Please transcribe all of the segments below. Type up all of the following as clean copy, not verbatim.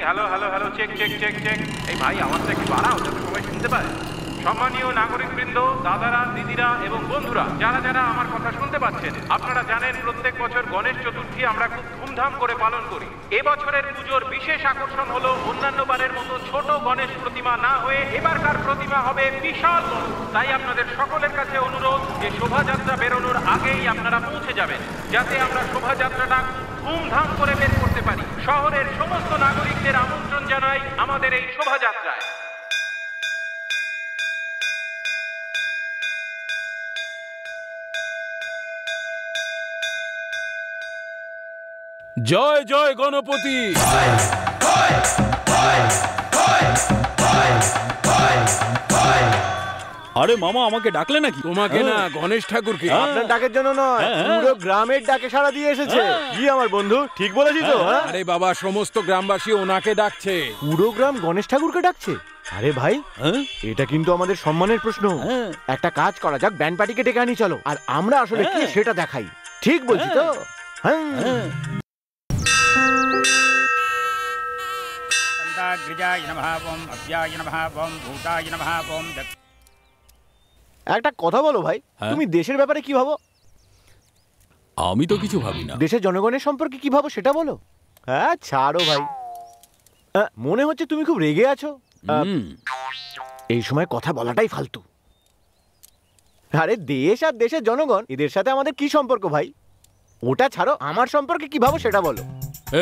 Hello hello hello, check check check check. এই ভাই আওয়াজটা একটু বাড়াও যাতে সবাই শুনতে পায়। সম্মানীয় নাগরিকবৃন্দ, দাদারা, দিদিরা এবং বন্ধুরা, যারা যারা আমার কথা শুনতে পাচ্ছেন, আপনারা জানেন প্রত্যেক বছর গণেশ চতুর্থী আমরা খুব ধুমধাম করে পালন করি। এবছরের পুজোর বিশেষ আকর্ষণ হলো অন্যান্য বারের মতো ছোট গণেশ প্রতিমা না হয়ে এবারকার প্রতিমা হবে বিশাল বড়। তাই আপনাদের সকলের কাছে অনুরোধ যে শোভাযাত্রা বেরোনোর আগেই আপনারা পৌঁছে যাবেন, যাতে আমরা শোভাযাত্রাটা ধুমধাম করে বের করতে পারি। শহরের সমস্ত নাগরিকদের আমন্ত্রণ জানাই আমাদের এই শোভাযাত্রায়। জয় জয় গণপতি। আরে মামা, আমাকে ডাকলে নাকি? তোমাকে না, গণেশ ঠাকুরকে। আপনার ডাকের জন্য নয়, পুরো গ্রামের ডাকে সাড়া দিয়ে এসেছে। কি আমার বন্ধু, ঠিক বলেছি তো? আরে বাবা, সমস্ত গ্রামবাসী ওনাকে ডাকছে। পুরো গ্রাম গণেশ ঠাকুরকে ডাকছে? আরে ভাই, এটা কিন্তু আমাদের সম্মানের প্রশ্ন। একটা কাজ করা যাক, ব্যান্ড পার্টিকে ডেকে আনি চলো, আর আমরা আসলে কি সেটা দেখাই। ঠিক বলছি তো? একটা কথা বলো ভাই, তুমি দেশের ব্যাপারে কি ভাবো? আমি তো কিছু ভাবি না। দেশের জনগণের সম্পর্কে কি ভাবো সেটা বলো। হ্যাঁ ছাড়ো ভাই, মনে হচ্ছে তুমি খুব রেগে আছো। এই সময় কথা বলাটাই ফালতু। আরে দেশ আর দেশের জনগণ, এদের সাথে আমাদের কি সম্পর্ক ভাই? ওটা ছাড়ো, আমার সম্পর্কে কি ভাবো সেটা বলো।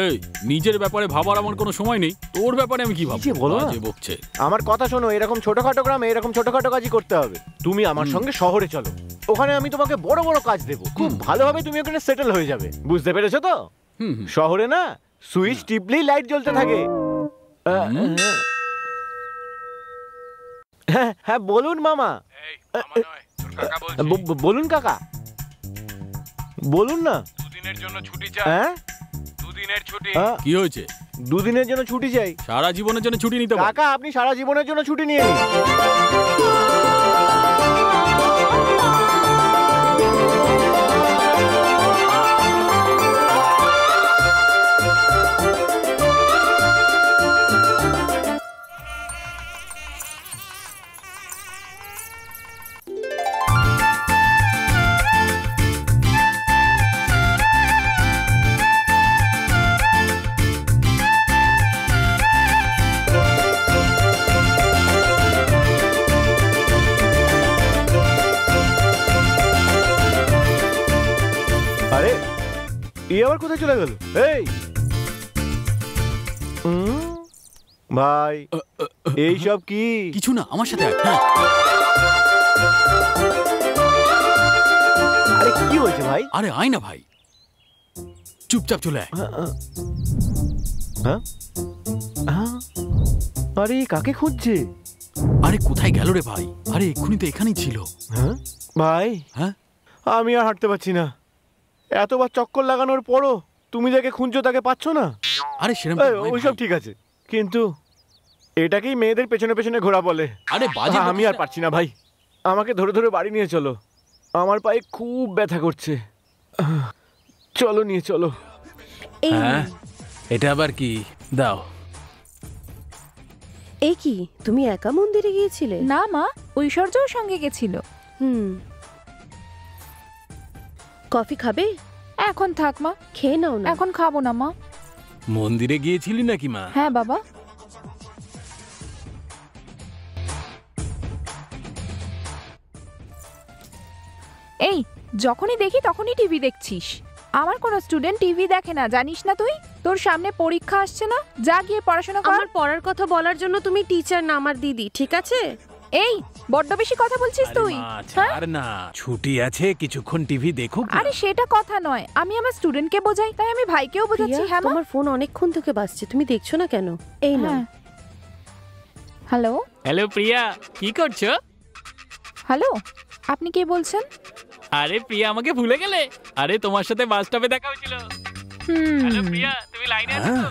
এই, নিজের ব্যাপারে ভাবার আমার কোনো সময় নেই, তোর ব্যাপারে আমি কি ভাববো? বলো না। বকছে। আমার কথা শোনো, এরকম ছোটখাটো গ্রামে এরকম ছোটখাটো কাজই করতে হবে। তুমি আমার সঙ্গে শহরে চলো, ওখানে আমি তোমাকে বড় বড় কাজ দেবো, খুব ভালোভাবে তুমি ওখানে সেটেল হয়ে যাবে। বুঝতে পেরেছো তো? শহরে না সুইচ টিপলেই লাইট জ্বলতে থাকে। হ্যাঁ বলুন মামা। বলুন কাকা, বলুন না। দুদিনের জন্য ছুটি চাই। হ্যাঁ, দুদিনের ছুটি। কি হয়েছে? দুদিনের জন্য ছুটি চাই। সারা জীবনের জন্য ছুটি নিতে পারো? কাকা, আপনি সারা জীবনের জন্য ছুটি নিয়ে নিন। আবার কোথায় চলে গেল? এই ভাই, এই সব কি? কিছু না, আমার সাথে। আরে কি হয়েছে ভাই? আরে আয় না ভাই, চুপচাপ চলে আয়। আরে কাকে খুঁজছে? আরে কোথায় গেল রে ভাই? আরে এক্ষুনি তো এখানেই ছিল। ভাই, আমি আর হাঁটতে পারছি না। এতবার চক্কর লাগানোর পরও তুমি যাকে খুঁজছো তাকে পাচ্ছ না? আরে সেরকম ওইসব ঠিক আছে, কিন্তু এটাকেই মেয়েদের পেছনে পেছনে ঘোরা বলে। আরে বাজে, আমি আর পারছি না ভাই, আমাকে ধরে ধরে বাড়ি নিয়ে চলো, আমার পায়ে খুব ব্যথা করছে। চলো নিয়ে চলো। এই হ্যাঁ এটা আবার কি? দাও। এই কি তুমি একা মন্দিরে গিয়েছিলে? না মা, ঐশ্বর্যও সঙ্গে গেছিল। কফি খাবে? এখন থাক মা, খেয়ে নাও না। এখন খাবো না মা। মন্দিরে গিয়েছিলি নাকি মা? হ্যাঁ বাবা। এই যখনই দেখি তখনই টিভি দেখছিস। আমার কোনো স্টুডেন্ট টিভি দেখে না, জানিস না তুই? তোর সামনে পরীক্ষা আসছে না, যা গিয়ে পড়াশোনা কর। আমার পড়ার কথা বলার জন্য তুমি টিচার না, আমার দিদি, ঠিক আছে? এই বড্ড বেশি কথা বলছিস আরে তুই। মা, হ্যাঁ? ছাড় না, ছুটি আছে, কিছুক্ষণ টিভি দেখুক না। আরে সেটা কথা নয়, আমি আমার স্টুডেন্টকে বোঝাই, তাই আমি ভাইকেও বোঝাচ্ছি। প্রিয়া, হ্যাঁ মা। তোমার ফোন অনেকক্ষণ থেকে বাজছে, তুমি দেখছো না কেন? এই না। হ্যালো হ্যালো প্রিয়া, কি করছো? হ্যালো, আপনি কে বলছেন? আরে প্রিয়া, আমাকে ভুলে গেলে? আরে তোমার সাথে বাস স্টপে দেখা হয়েছিল। হ্যালো প্রিয়া, তুমি লাইনে আছো তো?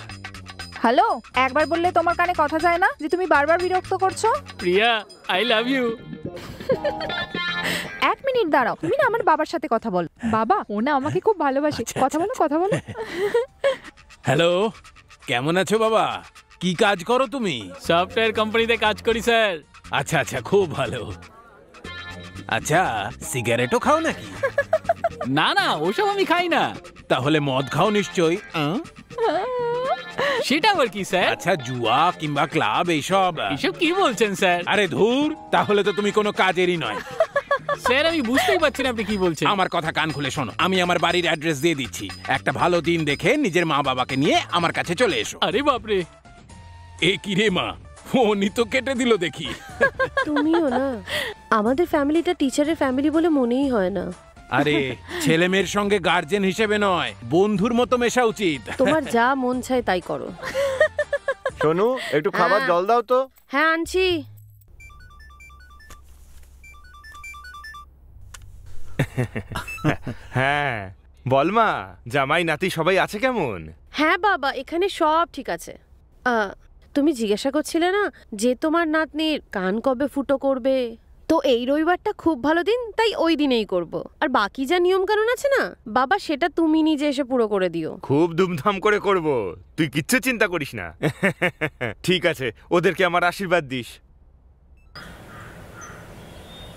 হ্যালো, একবার বললে তোমার কানে কথা যায় না যে তুমি বারবার বিরক্ত করছো? প্রিয়া, আই লাভ ইউ। এক মিনিট দাঁড়াও, তুমি না আমার বাবার সাথে কথা বল। বাবা, ও না আমাকে খুব ভালোবাসে। কথা বলো, কথা বলো। হ্যালো, কেমন আছো বাবা? কি কাজ করো তুমি? সফটওয়্যার কোম্পানিতে কাজ করি স্যার। আচ্ছা আচ্ছা, খুব ভালো। আচ্ছা, সিগারেটও খাও নাকি? না না, ওসব আমি খাই না। তাহলে মদ খাও নিশ্চয়ই। সেটা আবার কি স্যার? আচ্ছা, জুয়া কিংবা ক্লাব এইসব? এসব কি বলছেন স্যার? আরে ধুর, তাহলে তো তুমি কোনো কাজেরই নয়। স্যার আমি বুঝতেই পারছি না আপনি কি বলছেন। আমার কথা কান খুলে শোনো, আমি আমার বাড়ির অ্যাড্রেস দিয়ে দিচ্ছি। একটা ভালো দিন দেখে নিজের মা বাবাকে নিয়ে আমার কাছে চলে এসো। আরে বাপরে, এ কি রে মা, ফোনই তো কেটে দিল দেখি। তুমিও না, আমাদের ফ্যামিলিটা টিচারের ফ্যামিলি বলে মনেই হয় না। আরে ছেলে মেয়ের সঙ্গে গার্জেন হিসেবে নয়, বন্ধুর মতো মেশা উচিত। তোমার যা মন চায় তাই করো। সোনু, একটু খাবার হ্যাঁ। জল দাও তো। হ্যাঁ, আনছি। হ্যাঁ বল মা, জামাই নাতি সবাই আছে কেমন? হ্যাঁ বাবা, এখানে সব ঠিক আছে। তুমি জিজ্ঞাসা করছিলে না যে তোমার নাতনির কান কবে ফুটো করবে? তো এই রবিবারটা খুব ভালো দিন, তাই ওই দিনেই করব। আর বাকি যা নিয়ম কানুন আছে না বাবা, সেটা তুমি নিজে এসে পুরো করে দিও। খুব ধুমধাম করে করব, তুই কিচ্ছু চিন্তা করিস না। ঠিক আছে, ওদেরকে আমার আশীর্বাদ দিস।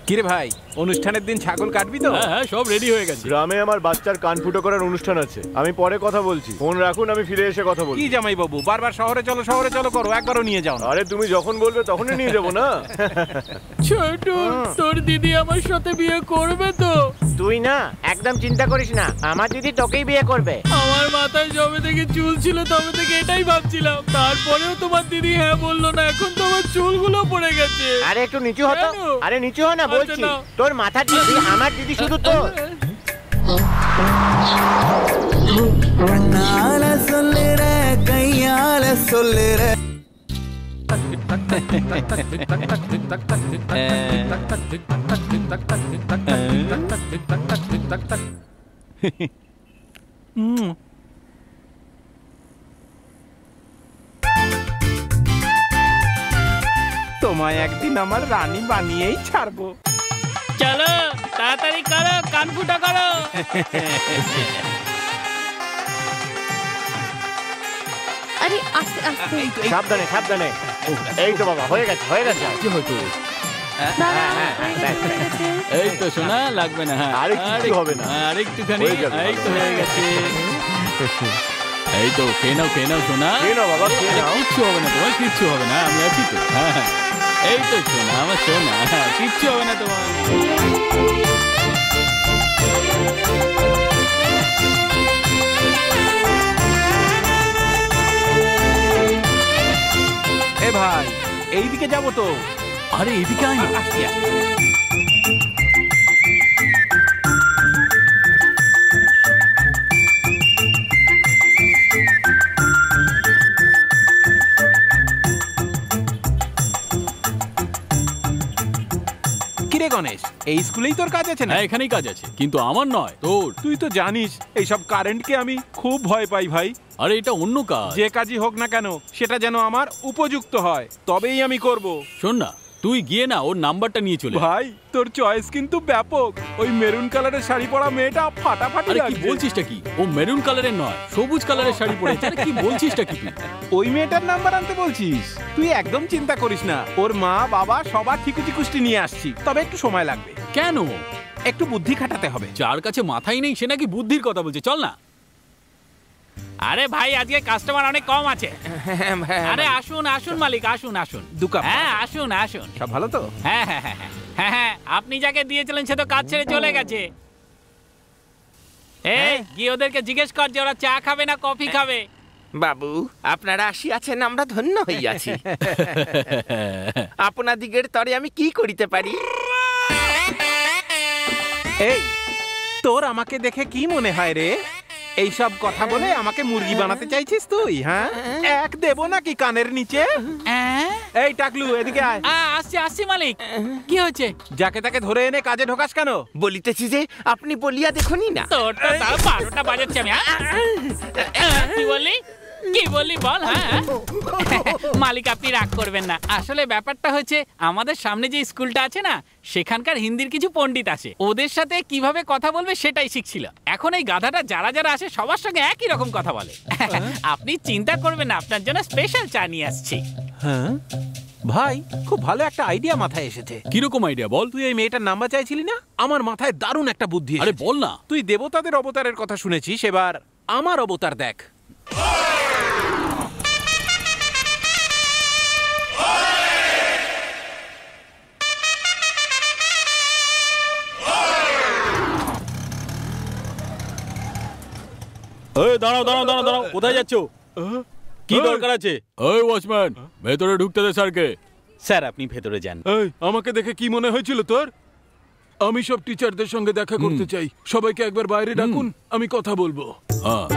কিরে ভাই, অনুষ্ঠানের দিন ছাগল কাটবি তো? হ্যাঁ হ্যাঁ, সব রেডি হয়ে গেছে। গ্রামে আমার বাচ্চার কান ফুটো করার অনুষ্ঠান আছে, আমি পরে কথা বলছি। ফোন রাখুন, আমি ফিরে এসে কথা কি বলছি। জামাই বাবু, বারবার শহরে চলো শহরে চলো করো, একবারও নিয়ে যাও না। আরে তুমি যখন বলবে তখনই নিয়ে যাবো না। ছোট, তোর দিদি আমার সাথে বিয়ে করবে তো? তুই না একদম চিন্তা করিস না, আমার দিদি তোকেই বিয়ে করবে। আমার মাথায় যবে থেকে চুল ছিল তবে থেকে এটাই ভাবছিলাম, তারপরেও তোমার দিদি হ্যাঁ বললো না। এখন তো আমার চুলগুলো পড়ে গেছে। আরে একটু নিচু হতো। কেন? আরে নিচু হ না বলছি। না। তোর মাথার দিদি, আমার দিদি শুধু তোর। கண்ணால சொல்லுற கையால சொல்லுற তোমায় একদিন আমার রানী বানিয়েই ছাড়বো। চলো তাড়াতাড়ি করো, কান ফুটা করো। আরে আস্তে আস্তে। সাবধানে সাবধানে। এই তো বাবা, হয়ে গেছে হয়ে গেছে। কি হয়তো? না, না, হ্যাঁ, হ্যাঁ, হয়ে গেছে, হয়ে গেছে। এই তো শোনা, লাগবে না। হ্যাঁ আরে কিচ্ছু হবে না। হ্যাঁ, আরেকটুখানি। হয়ে যাবে। এই তো হয়ে গেছে। এই তো খেয়ে নাও শোনা। খেয়ে নাও বাবা, খেয়ে নাও। কিচ্ছু হবে না তোমার, কিচ্ছু হবে না, আমি আছি তো। হ্যাঁ হ্যাঁ, এই তো শোনা আমার শোনা, হ্যাঁ কিচ্ছু হবে না তোমার। এ ভাই, এইদিকে যাবো তো। আরে এদিকে আয় না। আসছি, আসছি। কিরে গণেশ, এই স্কুলেই তোর কাজ আছে না? হ্যাঁ এখানেই কাজ আছে, কিন্তু আমার নয়, তোর। তুই তো জানিস এইসব কারেন্টকে আমি খুব ভয় পাই ভাই। আরে এটা অন্য কাজ। যে কাজই হোক না কেন, সেটা যেন আমার উপযুক্ত হয়, তবেই আমি করব। শোন না, তুই গিয়ে না ওর নাম্বারটা নিয়ে চলে আয়। ভাই তোর চয়েস কিন্তু ব্যাপক। ওই মেরুন কালারের শাড়ি পরা মেয়েটা ফাটাফাটি আরে কি লাগছে। বলছিসটা কি? ও মেরুন কালারের নয়, সবুজ কালারের শাড়ি পরেছে। আরে কি বলছিসটা কি তুই? ওই মেয়েটার নাম্বার আনতে বলছিস? তুই একদম চিন্তা করিস না, ওর মা বাবা সবার ঠিকুচি কুষ্টি নিয়ে আসছি, তবে একটু সময় লাগবে। কেন? একটু বুদ্ধি খাটাতে হবে। যার কাছে মাথাই নেই সে নাকি বুদ্ধির কথা বলছে। চল না। আরে ভাই আজকে কাস্টমার অনেক কম আছে। আরে আসুন আসুন মালিক, আসুন আসুন। দু কাপ। হ্যাঁ আসুন আসুন। সব ভালো তো? হ্যাঁ হ্যাঁ হ্যাঁ হ্যাঁ হ্যাঁ হ্যাঁ, আপনি যাকে দিয়েছিলেন সে তো কাজ ছেড়ে চলে গেছে। এই গিয়ে ওদেরকে জিজ্ঞেস কর যে ওরা চা খাবে না কফি খাবে। বাবু আপনারা আসিয়াছেন, আমরা ধন্য হইয়াছি। আপনাদিগের তরে আমি কি করিতে পারি? এই তোর আমাকে দেখে কি মনে হয় রে? এই সব কথা বলে আমাকে মুরগি বানাতে চাইছিস তুই? হ্যাঁ, এক দেবো নাকি কানের নিচে? এই টাকলু এদিকে আয়। আসছি আসছি মালিক। কি হয়েছে? যাকে তাকে ধরে এনে কাজে ঢোকাস কেন? বলিতেছি যে আপনি বলিয়া দেখুনি না। তোর তো তাও 12টা বাজাচ্ছি আমি। কি বললি কি বললি বল? হ্যাঁ মালিক আপনি রাগ করবেন না, আসলে ব্যাপারটা হচ্ছে আমাদের সামনে যে স্কুলটা আছে না সেখানকার হিন্দির কিছু পণ্ডিত আছে, ওদের সাথে কিভাবে কথা বলবে সেটাই শিখছিল। এখন এই গাধাটা যারা যারা আসে সবার সঙ্গে একই রকম কথা বলে। আপনি চিন্তা করবেন না, আপনার জন্য স্পেশাল চা নিয়ে আসছি। হ্যাঁ ভাই, খুব ভালো একটা আইডিয়া মাথায় এসেছে। কিরকম আইডিয়া বল? তুই এই মেয়েটার নাম্বার চাইছিলি না? আমার মাথায় দারুণ একটা বুদ্ধি আরে এসেছে। বল না। তুই দেবতাদের অবতারের কথা শুনেছিস, এবার আমার অবতার দেখ। এই দাঁড়াও দাঁড়াও দাঁড়াও দাঁড়াও, কোথায় যাচ্ছো? কি দরকার আছে? এই ওয়াচম্যান, ভেতরে ঢুকতে দে স্যারকে। স্যার আপনি ভেতরে যান। এই আমাকে দেখে কি মনে হয়েছিল তোর? আমি সব টিচারদের সঙ্গে দেখা করতে চাই, সবাইকে একবার বাইরে ডাকুন, আমি কথা বলবো। হ্যাঁ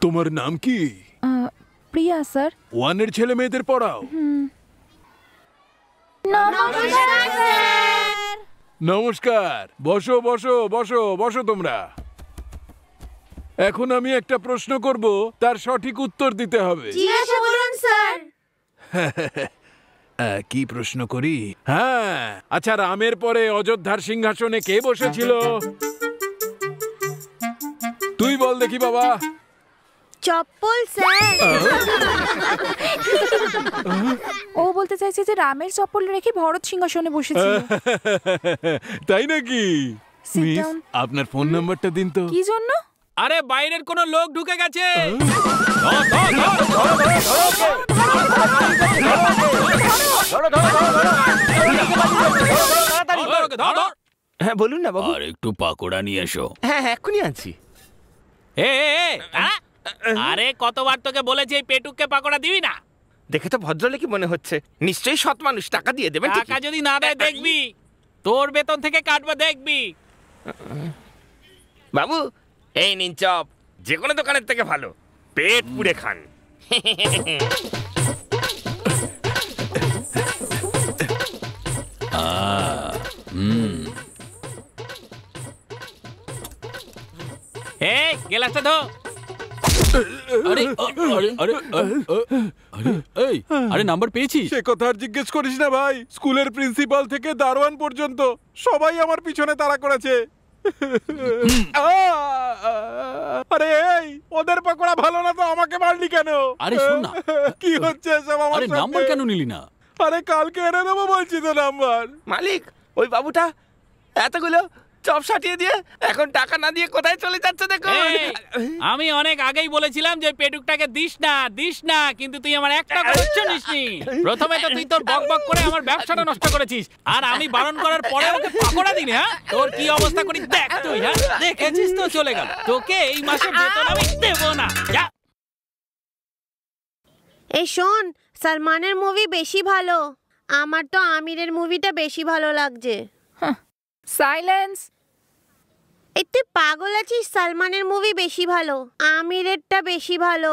তোমার নাম কি? প্রিয়া স্যার। ওয়ানের ছেলে মেয়েদের পড়াও? নমস্কার, বসো বসো বসো বসো তোমরা। এখন আমি একটা প্রশ্ন করব, তার সঠিক উত্তর দিতে হবে। কি প্রশ্ন করি? হ্যাঁ, আচ্ছা রামের পরে অযোধ্যার সিংহাসনে কে বসেছিল? তুই বল দেখি বাবা। চপ্পল স্যার। ও বলতে চাইছে যে রামের চপ্পল রেখে ভরত সিংহাসনে বসেছিল। তাই নাকি? Sit miss, down. আপনার ফোন নাম্বারটা দিন তো। কি জন্য? আরে বাইরের কোনো লোক ঢুকে গেছে। হ্যাঁ বলুন না বাবু। আর একটু পাকোড়া নিয়ে এসো। হ্যাঁ হ্যাঁ এক্ষুনি আনছি। আরে কতবার তোকে বলেছি এই পেটুককে পাকোড়া দিবি না। দেখে তো ভদ্রলোকই মনে হচ্ছে, নিশ্চয়ই সৎ মানুষ, টাকা দিয়ে দেবেন। টাকা যদি না দেয় দেখবি, তোর বেতন থেকে কাটবো দেখবি। বাবু এই নিন চপ, যে কোনো দোকানের থেকে ভালো, পেট পুড়ে খান। এই গ্লাসটা ধো। আরে আরে আরে আরে এই আরে নাম্বার পেয়েছিস? সে কথা আর জিজ্ঞেস করিস না ভাই, স্কুলের প্রিন্সিপাল থেকে দারোয়ান পর্যন্ত সবাই আমার পিছনে তাড়া করেছে। আরে এই ওদের পকোড়া ভালো না তো আমাকে মারলি কেন? আরে শোন না, কি হচ্ছে সব আমার আরে সঙ্গে? নাম্বার কেন নিলি না? আরে কালকে এনে দেবো বলছি তো নাম্বার। মালিক ওই বাবুটা এতগুলো চপ সাটিয়ে দিয়ে এখন টাকা না দিয়ে কোথায় চলে যাচ্ছে দেখুন। আমি অনেক আগেই বলেছিলাম যে পেটুকটাকে দিস না, কিন্তু তুই আমার একটা কথা নিসনি। প্রথমে তো তুই তোর বক বক করে আমার ব্যবসাটা নষ্ট করেছিস, আর আমি বারণ করার পরে ওকে পাকোড়া দিলি। হ্যাঁ তোর কি অবস্থা করি দেখ তুই। হ্যাঁ দেখেছিস তো, চলে গেল। তোকে এই মাসে বেতন আমি দেব না। যা। এই শোন, সালমানের মুভি বেশি ভালো, আমার তো আমিরের মুভিটা বেশি ভালো লাগছে। সাইলেন্স। এই তুই পাগল আছিস? সালমানের মুভি বেশি ভালো, আমিরেরটা বেশি ভালো।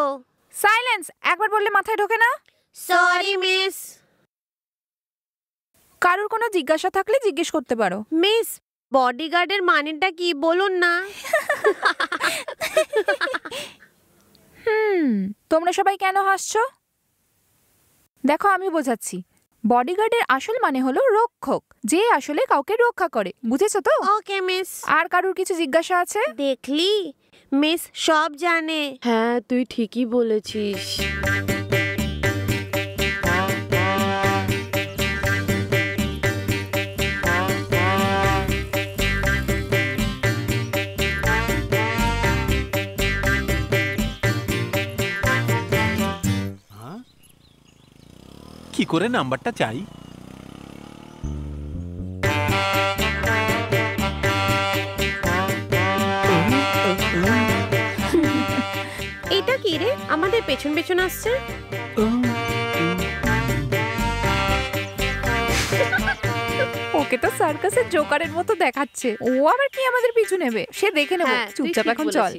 সাইলেন্স! একবার বললে মাথায় ঢোকে না? Sorry miss. কারোর কোনো জিজ্ঞাসা থাকলে জিজ্ঞেস করতে পারো। মিস, বডিগার্ডের মানেটা কি বলুন না? তোমরা সবাই কেন হাসছো? দেখো আমি বোঝাচ্ছি। বডিগার্ডের আসল মানে হলো রক্ষক, যে আসলে কাউকে রক্ষা করে। বুঝেছো তো? ওকে মিস। আর কারোর কিছু জিজ্ঞাসা আছে? দেখলি মিস সব জানে। হ্যাঁ তুই ঠিকই বলেছিস। কি করে নাম্বারটা চাই? এটা কি রে, আমাদের পেছন পেছন আসছে? ওকে তো সার্কাসের জোকারের মতো দেখাচ্ছে। ও আবার কি আমাদের পিছু নেবে? সে দেখে নেব। চুপচাপ এখন চল।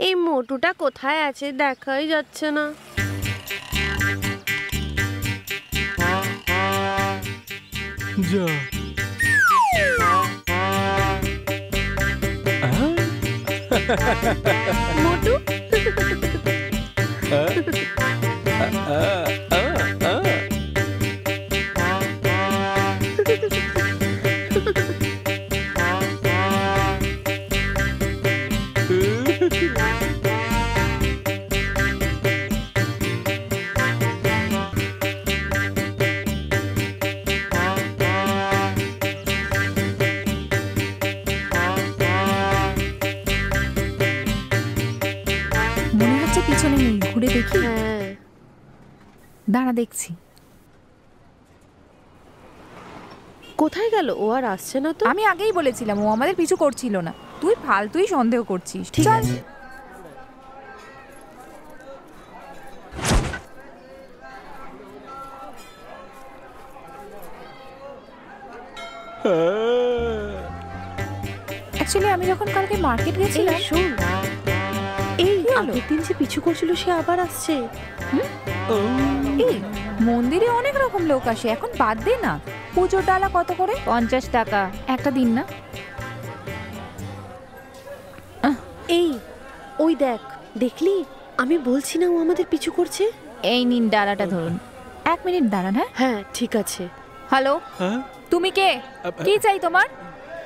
এই মোটুটা কোথায় আছে দেখাই যাচ্ছে না। যা মোটু মনে হচ্ছে পিছনে নেই, ঘুরে দেখি। হ্যাঁ দাঁড়া দেখছি। কোথায় গেল? ও আর আসছে না তো। আমি আগেই বলেছিলাম ও আমাদের পিছু করছিল না। তুই ফালতুই সন্দেহ করছিস। ঠিক চল। আছে। অ্যাকচুয়ালি আমি যখন কালকে মার্কেট গেছিলাম। এই শোন, এই আগের দিন যে পিছু করছিল সে আবার আসছে। এই মন্দিরে অনেক রকম লোক আসে, এখন বাদ দে না। পুজোর ডালা কত করে? 50 টাকা। একটা দিন না। এই ওই দেখ, দেখলি? আমি বলছি না ও আমাদের পিছু করছে। এই নিন ডালাটা ধরুন। 1 মিনিট দাঁড়ান। হ্যাঁ হ্যাঁ ঠিক আছে। হ্যালো, হ্যাঁ তুমি কে? কি চাই তোমার?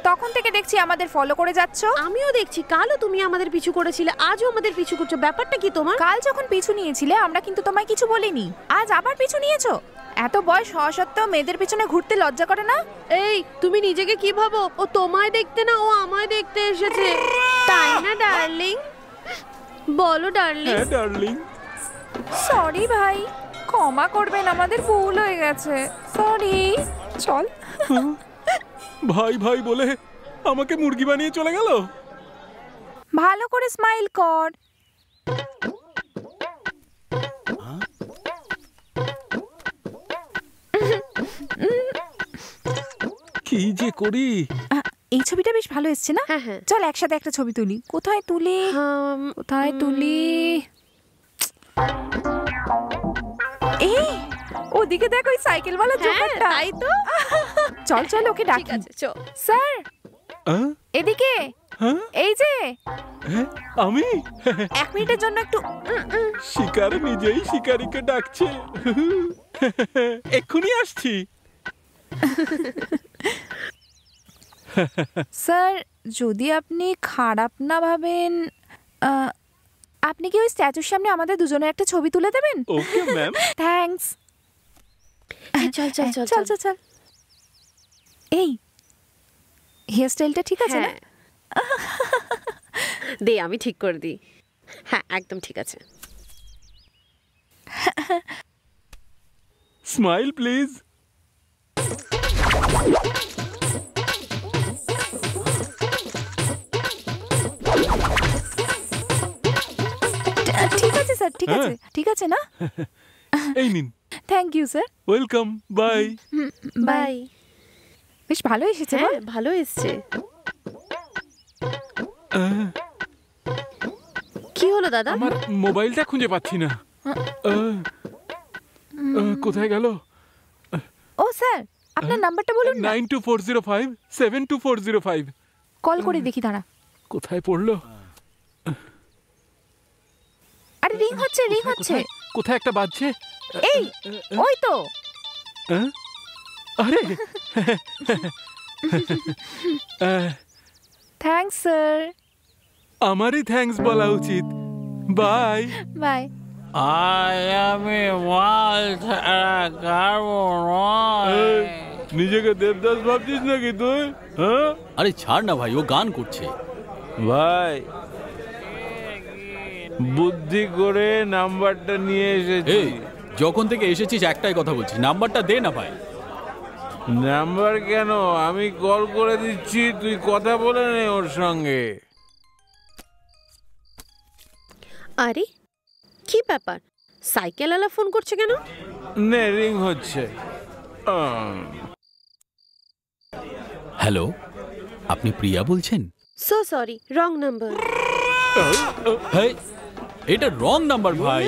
তখন থেকে দেখছি আমাদের ফলো করে যাচ্ছ। আমিও দেখছি, কালও তুমি আমাদের পিছু করেছিলে, আজও আমাদের পিছু করছো। ব্যাপারটা কি তোমার? কাল যখন পিছু নিয়েছিলে আমরা কিন্তু তোমায় কিছু বলিনি। আজ আবার পিছু নিয়েছো। এত বয়স হওয়া সত্ত্বেও মেয়েদের পিছনে ঘুরতে লজ্জা করে না? এই তুমি নিজেকে কি ভাবো? ও তোমায় দেখতে না, ও আমায় দেখতে এসেছে, তাই না ডার্লিং? বলো ডার্লিং। হ্যাঁ ডার্লিং। সরি ভাই, ক্ষমা করবেন, আমাদের ভুল হয়ে গেছে। সরি। চল। ভাই ভাই বলে আমাকে মুরগি বানিয়ে চলে গেল। ভালো করে স্মাইল কর। কি যে করি। এই ছবিটা বেশ ভালো এসছে না? হ্যাঁ হ্যাঁ চল একসাথে একটা ছবি তুলি। কোথায় তুলি? কোথায় তুলি? এই ওদিকে দেখ, ওই সাইকেলওয়ালা জোকারটা। তাই তো। চল চল ওকে ডাকি। ঠিক আছে চল। স্যার এদিকে। এই যে আমি 1 মিনিটের জন্য একটু। শিকার নিজেই শিকারীকে ডাকছে। এক্ষুনি আসছি। স্যার যদি আপনি খারাপ না ভাবেন, আপনি কি ওই স্ট্যাচুর সামনে আমাদের দুজনের একটা ছবি তুলে দেবেন? Okay ma'am. থ্যাঙ্কস। চল চল চল চল চল চল। এই হেয়ার স্টাইলটা ঠিক আছে না? দে আমি ঠিক করে দিই। হ্যাঁ একদম ঠিক আছে। Smile please. ঠিক আছে স্যার, ঠিক আছে, ঠিক আছে না? এই নিন। Thank you sir. Welcome. Bye. Bye. বেশ ভালো এসেছে বল। হ্যাঁ ভালো এসছে। কি হলো দাদা? আমার মোবাইলটা খুঁজে পাচ্ছি না। কোথায় গেল? ও স্যার, আপনার নাম্বারটা বলুন না। 9240572405। কল করে দেখি দাঁড়া। কোথায় পড়লো? আরে রিং হচ্ছে, রিং হচ্ছে। কোথায় একটা বাজছে? এই ওই তো। আরে থ্যাঙ্কস স্যার। আমারই থ্যাঙ্কস বলা উচিত। Bye bye. আমি মাল ছাড়া গাড়বো নয়। নিজেকে দেবদাস ভাবছিস নাকি তুই? হ্যাঁ আরে ছাড় না ভাই, ও গান করছে। ভাই বুদ্ধি করে নাম্বারটা নিয়ে এসেছি। এই যখন থেকে এসেছিস একটাই কথা বলছিস, নাম্বারটা দে না ভাই। নাম্বার কেন, আমি কল করে দিচ্ছি, তুই কথা বলে নে ওর সঙ্গে। আরে কি ব্যাপার, সাইকেলওয়ালা ফোন করছে কেন? নে রিং হচ্ছে। হ্যালো, আপনি প্রিয়া বলছেন? So sorry, wrong number. এটা রং নাম্বার ভাই,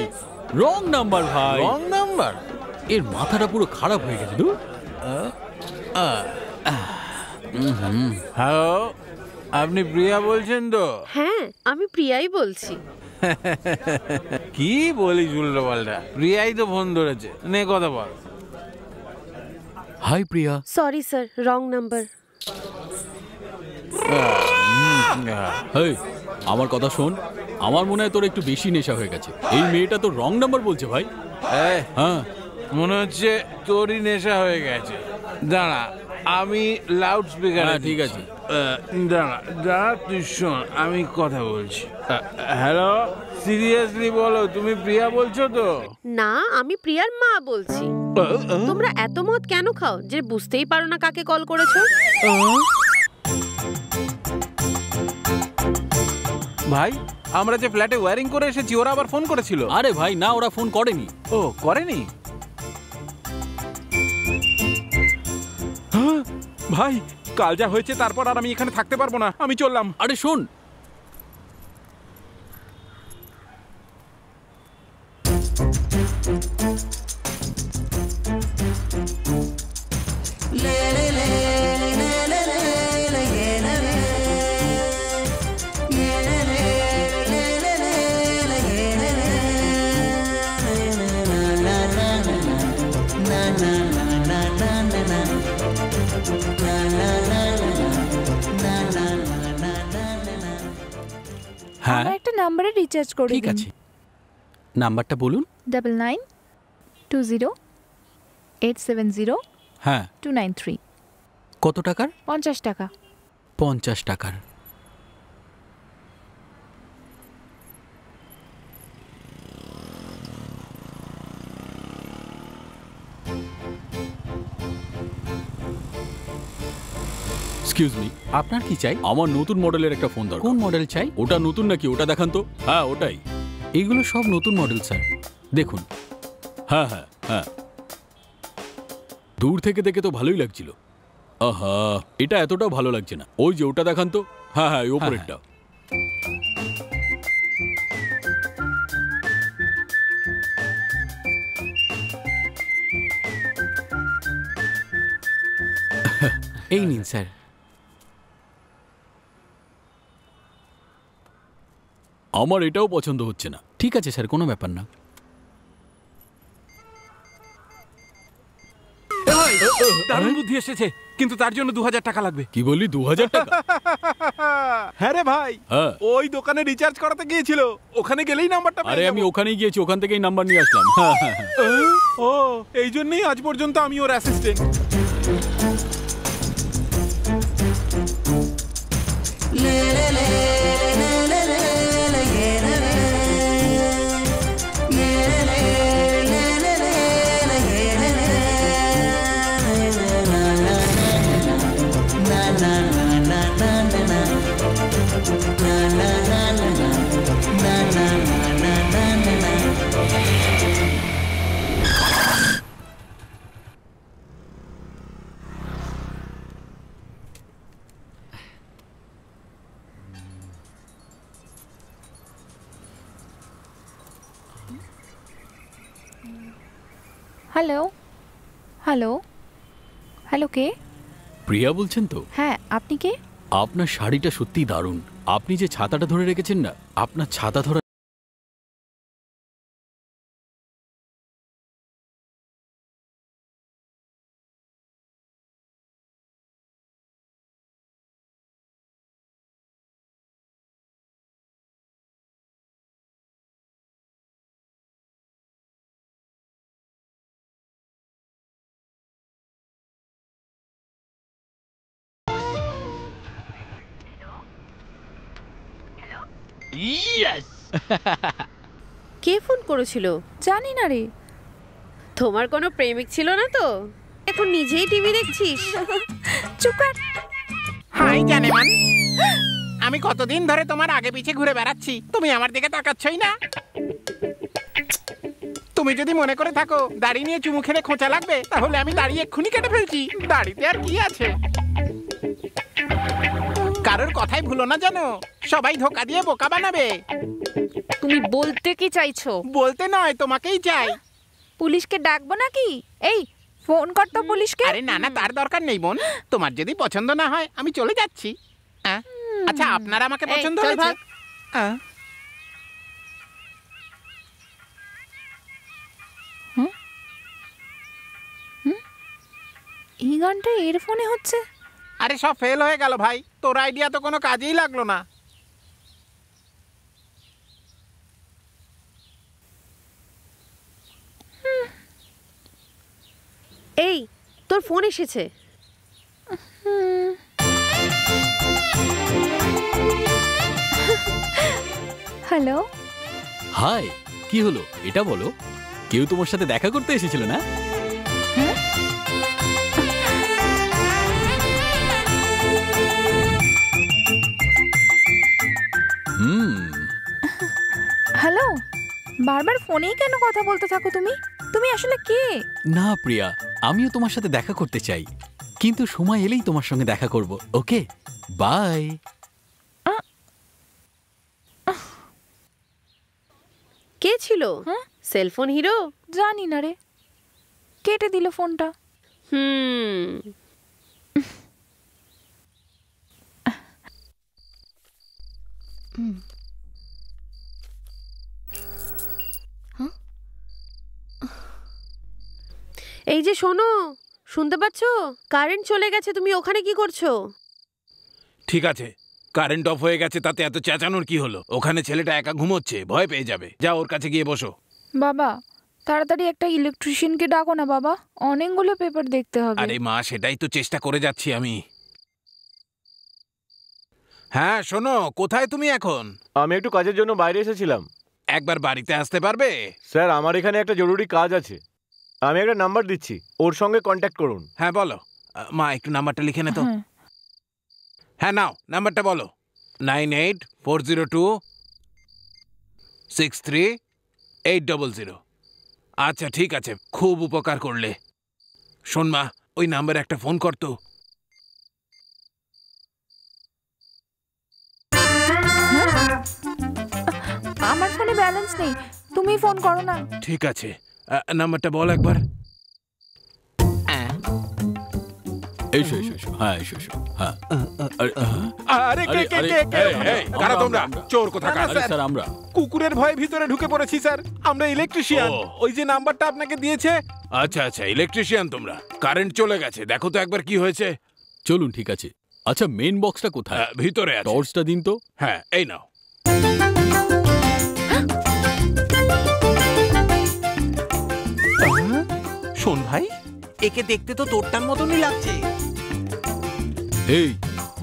রং নাম্বার ভাই। Wrong number? এর মাথাটা পুরো খারাপ হয়ে গেছে। হ্যালো, আপনি প্রিয়া বলছেন তো? হ্যাঁ আমি প্রিয়াই বলছি। কি বলিস উল্টো পাল্টা? প্রিয়াই তো ফোন ধরেছে, নে কথা বল। Hi Priya. Sorry sir, wrong number. Hey, আমার কথা শোন, আমার মনে হয় তোর একটু বেশি নেশা হয়ে গেছে। এই মেয়েটা তো রং নাম্বার বলছে ভাই। হ্যাঁ মনে হচ্ছে তোরই নেশা হয়ে গেছে। দাঁড়া, আমি লাউড স্পিকার। ঠিক আছে, দাঁড়া দাঁড়া, তুই শোন, আমি কথা বলছি। হ্যালো, সিরিয়াসলি বলো, তুমি প্রিয়া বলছো তো? না, আমি প্রিয়ার মা বলছি। তোমরা এত মদ কেন খাও যে বুঝতেই পারো না কাকে কল করেছো? ভাই, আমরা যে ফ্ল্যাটে ওয়্যারিং করে এসেছি, ওরা আবার ফোন করেছিল। আরে ভাই না, ওরা ফোন করেনি। ও করেনি? ভাই কাল যা হয়েছে, তারপর আর আমি এখানে থাকতে পারবো না, আমি চললাম। আরে শোন, আমার একটা নাম্বারে রিচার্জ করে দিন। ঠিক আছে, নাম্বারটা বলুন। 9920870293। হ্যাঁ, কত টাকার? 50 টাকা। 50 টাকার। এক্সকিউজ মি, আপনার কি চাই? আমার নতুন মডেলের একটা ফোন দরকার। কোন মডেল চাই? ওটা নতুন নাকি? ওটা দেখান তো। হ্যাঁ ওটাই। এইগুলো সব নতুন মডেল স্যার, দেখুন। হ্যাঁ হ্যাঁ হ্যাঁ, দূর থেকে দেখে তো ভালোই লাগছিল। আহা, এটা এতটাও ভালো লাগছে না। ওই যে ওটা দেখান তো। হ্যাঁ হ্যাঁ, ওপরেরটা। এই নিন স্যার। আমার এটাও পছন্দ হচ্ছে না। ঠিক আছে স্যার, কোনো ব্যাপার না। দারুণ বুদ্ধি এসেছে, কিন্তু তার জন্য 2000 টাকা লাগবে। কি বললি, 2000 টাকা? হ্যাঁ রে ভাই, ওই দোকানে রিচার্জ করাতে গিয়েছিল, ওখানে গেলেই নাম্বারটা পেয়ে আরে যাবো। আমি ওখানেই গিয়েছি, ওখান থেকেই নাম্বার নিয়ে আসলাম। ও, এই জন্যই আজ পর্যন্ত আমি ওর অ্যাসিস্ট্যান্ট। হ্যালো হ্যালো হ্যালো কে? প্রিয়া বলছেন তো? হ্যাঁ, আপনি কে? আপনার শাড়িটা সত্যিই দারুণ। আপনি যে ছাতাটা ধরে রেখেছেন না, আপনার ছাতা ধরা কে ফোন করেছিল? জানি না রে। তোমার কোনো প্রেমিক ছিল না তো? এখন নিজেই টিভি দেখছিস? চুপ কর। হাই জানেমান, আমি কতদিন ধরে তোমার আগে পিছে ঘুরে বেড়াচ্ছি, তুমি আমার দিকে তাকাচ্ছই না। তুমি যদি মনে করে থাকো দাড়ি নিয়ে চুমু খেলে খোঁচা লাগবে, তাহলে আমি দাড়ি এক্ষুনি কেটে ফেলছি। দাড়িতে আর কি আছে? কারোর কথাই ভুলো না জানো, সবাই ধোকা দিয়ে বোকা বানাবে। তুমি বলতে কি চাইছো? বলতে নয়, তোমাকেই চাই। পুলিশকে ডাকবো নাকি? এই ফোন কর তো পুলিশকে। আরে না না, তার দরকার নেই বোন। তোমার যদি পছন্দ না হয় আমি চলে যাচ্ছি। আচ্ছা, আপনার আমাকে পছন্দ হয়েছে? এই গানটা এর ফোনে হচ্ছে? আরে সব ফেল হয়ে গেল ভাই, তোর আইডিয়া তো কোনো কাজেই লাগলো না। এই তোর ফোন এসেছে। হ্যালো। হাই, কি হলো এটা বলো? কেউ তোমার সাথে দেখা করতে এসেছিল না? হ্যালো, বারবার ফোনেই কেন কথা বলতে থাকো তুমি? তুমি আসলে কে? না প্রিয়া, আমিও তোমার সাথে দেখা করতে চাই, কিন্তু সময় এলেই তোমার সঙ্গে দেখা করব। ওকে, বাই। কে ছিল? Cellphone hero? জানি না রে, কেটে দিল ফোনটা। এই যে শোনো, শুনতে পাচ্ছ? কারেন্ট চলে গেছে, তুমি ওখানে কি করছো? ঠিক আছে, কারেন্ট অফ হয়ে গেছে, তাতে এত চেঁচানোর কি হলো? ওখানে ছেলেটা একা ঘুমোচ্ছে, ভয় পেয়ে যাবে। যা ওর কাছে গিয়ে বসো। বাবা, তাড়াতাড়ি একটা ইলেকট্রিশিয়ানকে ডাকো না বাবা, অনেকগুলো পেপার দেখতে হবে। আরে মা, সেটাই তো চেষ্টা করে যাচ্ছি আমি। হ্যাঁ শোনো, কোথায় তুমি এখন? আমি একটু কাজের জন্য বাইরে এসেছিলাম। একবার বাড়িতে আসতে পারবে? স্যার, আমার এখানে একটা জরুরি কাজ আছে। আমি একটা নাম্বার দিচ্ছি, ওর সঙ্গে কন্ট্যাক্ট করুন। হ্যাঁ বলো। মা, একটু নাম্বারটা লিখে নে তো। হ্যাঁ নাও, নাম্বারটা বলো। 9840263800। আচ্ছা ঠিক আছে, খুব উপকার করলে। শোন মা, ওই নাম্বারে একটা ফোন করতো। আমার ফোনে ব্যালেন্স নেই, তুমি ফোন করো না। ঠিক আছে, নাম্বারটা বল একবার। এসো এসো এসো, হ্যাঁ এসো এসো, হ্যাঁ। আরে কে কে কে কে? কারা তোমরা? চোর কোথাকার? স্যার আমরা কুকুরের ভয়ে ভিতরে ঢুকে পড়েছি স্যার। আমরা ইলেকট্রিশিয়ান। ওই যে নাম্বারটা আপনাকে দিয়েছে। আচ্ছা আচ্ছা, ইলেকট্রিশিয়ান তোমরা। কারেন্ট চলে গেছে, দেখো তো একবার কি হয়েছে। চলুন, ঠিক আছে। আচ্ছা, মেইন বক্সটা কোথায়? ভিতরে আছে। টর্চটা দিন তো। হ্যাঁ, এই নাও। শোন ভাই, একে দেখতে তো তোরটার মতনই লাগছে। এই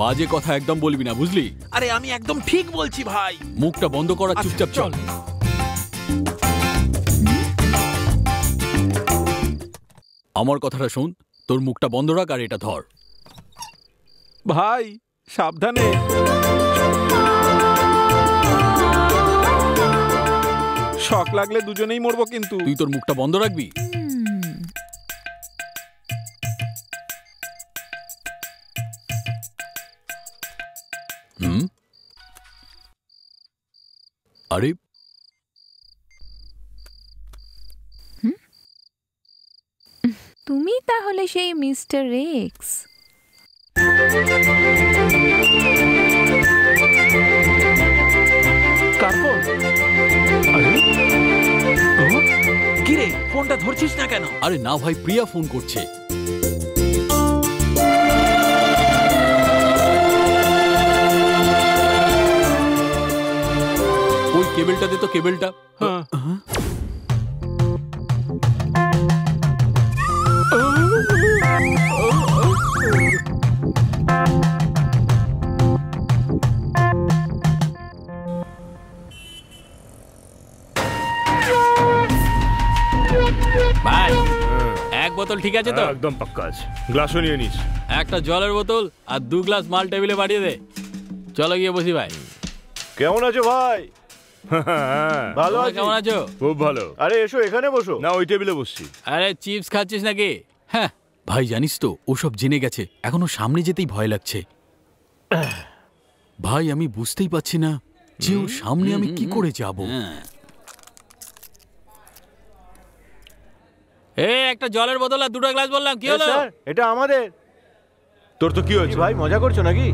বাজে কথা একদম বলবি না, বুঝলি? আরে আমি একদম ঠিক বলছি ভাই। মুখটা বন্ধ করা, চুপচাপ চল। আমার কথাটা শোন, তোর মুখটা বন্ধ রাখ আর এটা ধর। ভাই সাবধানে। শক লাগলে দুজনেই মরবো কিন্তু। তুই তোর মুখটা বন্ধ রাখবি। আরে তুমি তাহলে সেই মিস্টার এক্স। কার ফোন? কি রে, ফোনটা ধরছিস না কেন? আরে না ভাই, প্রিয়া ফোন করছে। ওই কেবলটা দে তো, কেবলটা। ভাই এক বোতল ঠিক আছে তো? একদম পাক্কা আছে। গ্লাসও নিয়ে নিস। একটা জলের বোতল আর 2 গ্লাস মাল টেবিলে বাড়িয়ে দে। চলো গিয়ে বসি ভাই। কেমন আছো ভাই? ভালো তোমরা আছি। কেমন আছো? খুব ভালো। আরে এসো, এখানে বসো। না, ওই টেবিলে বসছি। আরে চিপস খাচ্ছিস নাকি? হ্যাঁ ভাই, জানিস তো ওসব জেনে গেছে, এখনো সামনে যেতেই ভয় লাগছে। ভাই আমি বুঝতেই পারছি না যে ওর সামনে আমি কি করে যাব। একটা জলের বোতল আর 2টা গ্লাস বললাম, কি হলো? স্যার, এটা আমাদের। তোর তো কি হয়েছে ভাই, মজা করছো নাকি?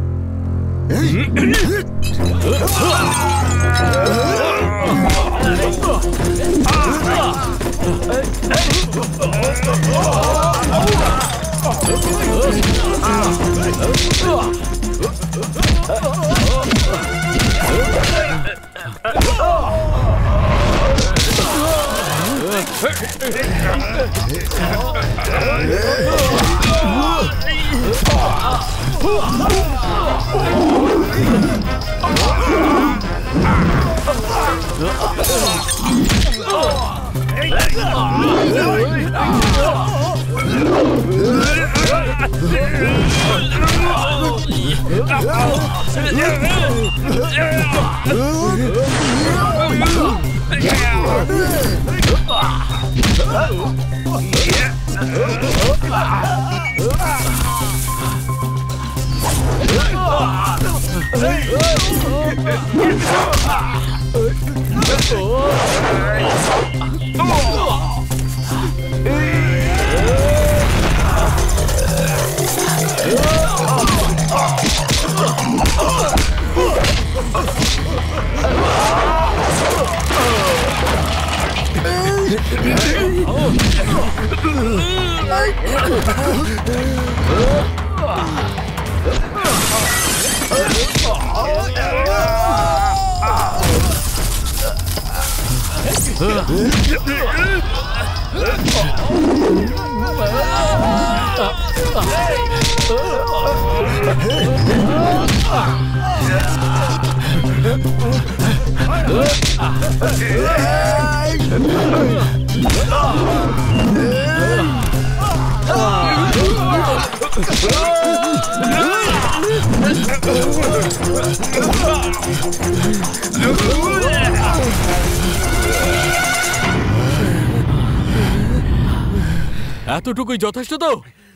এতটুকুই যথেষ্ট তো,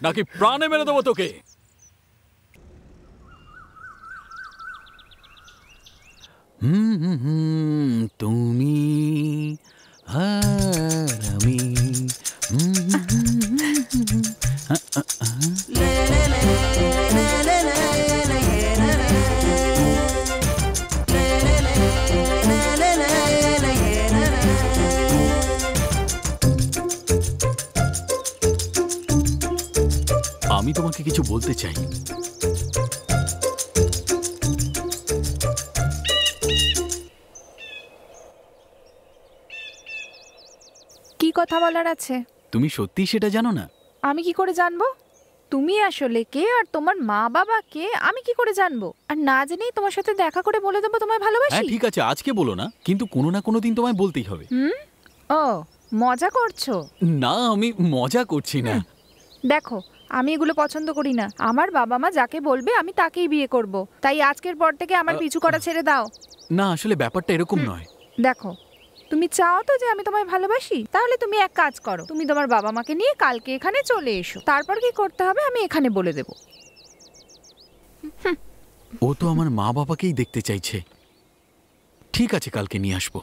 নাকি প্রাণে মেরে দেবো তোকে? তুমি আর আমি। আমি তোমাকে কিছু বলতে চাই। কি কথা বলার আছে? তুমি সত্যি সেটা জানো না? আমি কি করে জানবো? তুমি আসলে কে আর তোমার মা বাবা কে আমি কি করে জানবো? আর না জেনেই তোমার সাথে দেখা করে বলে দেবো তোমায় হ্যাঁ ভালোবাসি? ঠিক আছে, আজকে বলো না, কিন্তু কোনো না কোনো দিন তোমায় বলতেই হবে। ও মজা করছো? না, আমি মজা করছি না। দেখো, আমি এগুলো পছন্দ করি না। আমার বাবা মা যাকে বলবে আমি তাকেই বিয়ে করব। তাই আজকের পর থেকে আমার পিছু করা ছেড়ে দাও। না, আসলে ব্যাপারটা এরকম নয়। দেখো, তুমি চাও তো যে আমি তোমায় ভালোবাসি? তাহলে তুমি এক কাজ করো, তুমি তোমার বাবা মাকে নিয়ে কালকে এখানে চলে এসো। তারপর কি করতে হবে আমি এখানে বলে দেব। ও তো আমার মা বাবাকেই দেখতে চাইছে। ঠিক আছে, কালকে নিয়ে আসবো।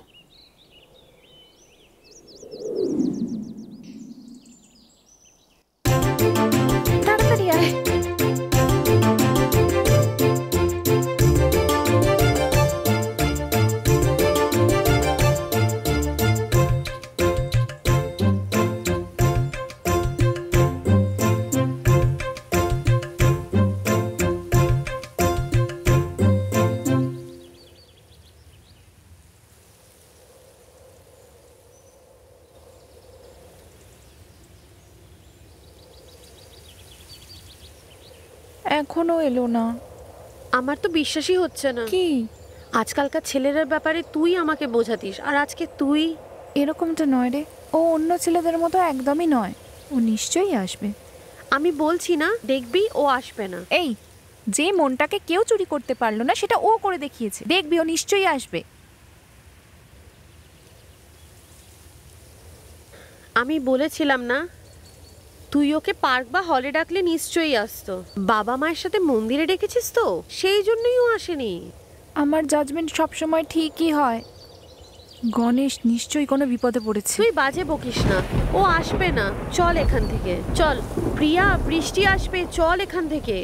এখনো এলো না। আমার তো বিশ্বাসই হচ্ছে না। কি? আজকালকার ছেলেদের ব্যাপারে তুই আমাকে বোঝাতিস, আর আজকে তুই। এরকমটা নয় রে, ও অন্য ছেলেদের মতো একদমই নয়। ও নিশ্চয়ই আসবে। আমি বলছি না, দেখবি ও আসবে না। এই, যে মনটাকে কেউ চুরি করতে পারলো না সেটা ও করে দেখিয়েছে। দেখবি ও নিশ্চয়ই আসবে। আমি বলেছিলাম না, তুই ওকে পার্ক বা হলে ডাকলে নিশ্চয়ই আসতো। বাবা মায়ের সাথে মন্দিরে ডেকেছিস তো, সেই জন্যই ও আসেনি। আমার জাজমেন্ট সবসময় ঠিকই হয়। গণেশ নিশ্চয়ই কোনো বিপদে পড়েছে। তুই বাজে বকিস না, ও আসবে না। চল এখান থেকে, চল। প্রিয়া, বৃষ্টি আসবে, চল এখান থেকে।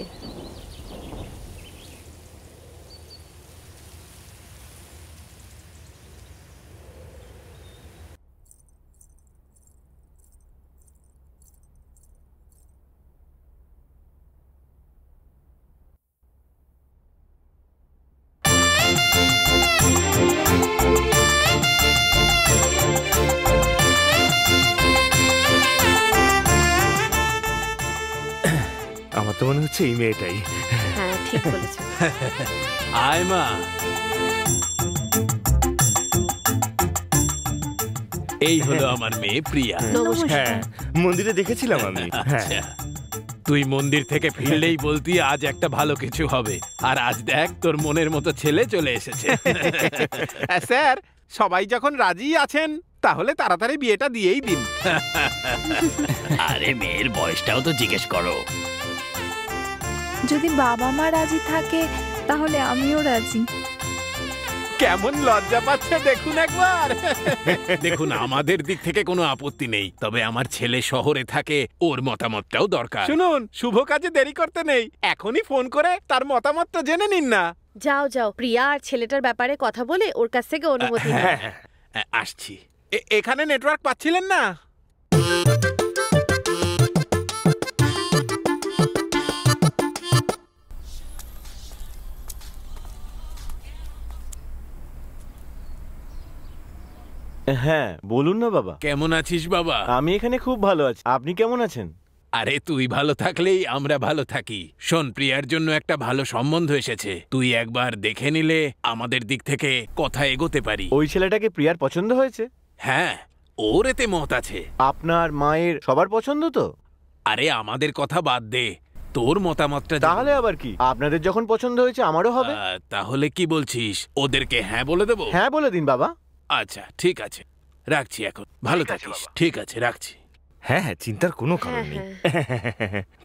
আমার তো মনে হচ্ছে এই মেয়েটাই। হ্যাঁ, ঠিক বলেছ। আয় মা। এই হলো আমার মেয়ে প্রিয়া। হ্যাঁ, মন্দিরে দেখেছিলাম আমি। আচ্ছা, তুই মন্দির থেকে ফিরলেই বলতি আজ একটা ভালো কিছু হবে, আর আজ দেখ তোর মনের মতো ছেলে চলে এসেছে। স্যার, সবাই যখন রাজি আছেন তাহলে তাড়াতাড়ি বিয়েটা দিয়েই দিন। আরে মেয়ের বয়সটাও তো জিজ্ঞেস করো। যদি বাবা মা রাজি থাকে তাহলে আমিও রাজি। কেমন লজ্জা পাচ্ছে দেখুন একবার। দেখুন, আমাদের দিক থেকে কোনো আপত্তি নেই, তবে আমার ছেলে শহরে থাকে, ওর মতামতটাও দরকার। শুনুন, শুভ কাজে দেরি করতে নেই, এখনই ফোন করে তার মতামতটা জেনে নিন না। যাও যাও, প্রিয়া আর ছেলেটার ব্যাপারে কথা বলে ওর কাছ থেকে অনুমতি নাও। আসছি। এখানে নেটওয়ার্ক পাচ্ছিলেন না? হ্যাঁ, বলুন না বাবা। কেমন আছিস বাবা? আমি এখানে খুব ভালো আছি। আপনি কেমন আছেন? আরে তুই ভালো থাকলেই আমরা ভালো থাকি। শোন, প্রিয়ার জন্য একটা ভালো সম্বন্ধ এসেছে, তুই একবার দেখে নিলে আমাদের দিক থেকে কথা এগোতে পারি। ওই ছেলেটাকে প্রিয়ার পছন্দ হয়েছে? হ্যাঁ, ওর এতে মত আছে। আপনার মায়ের সবার পছন্দ তো? আরে আমাদের কথা বাদ দে, তোর মতামতটা। তাহলে আবার কি, আপনাদের যখন পছন্দ হয়েছে আমারও হবে। তাহলে কি বলছিস, ওদেরকে হ্যাঁ বলে দেবো? হ্যাঁ বলে দিন বাবা। আচ্ছা ঠিক আছে, রাখছি এখন। ভালো থাকিস। ঠিক আছে, রাখছি। হ্যাঁ হ্যাঁ, চিন্তার কোনো কারণ নেই।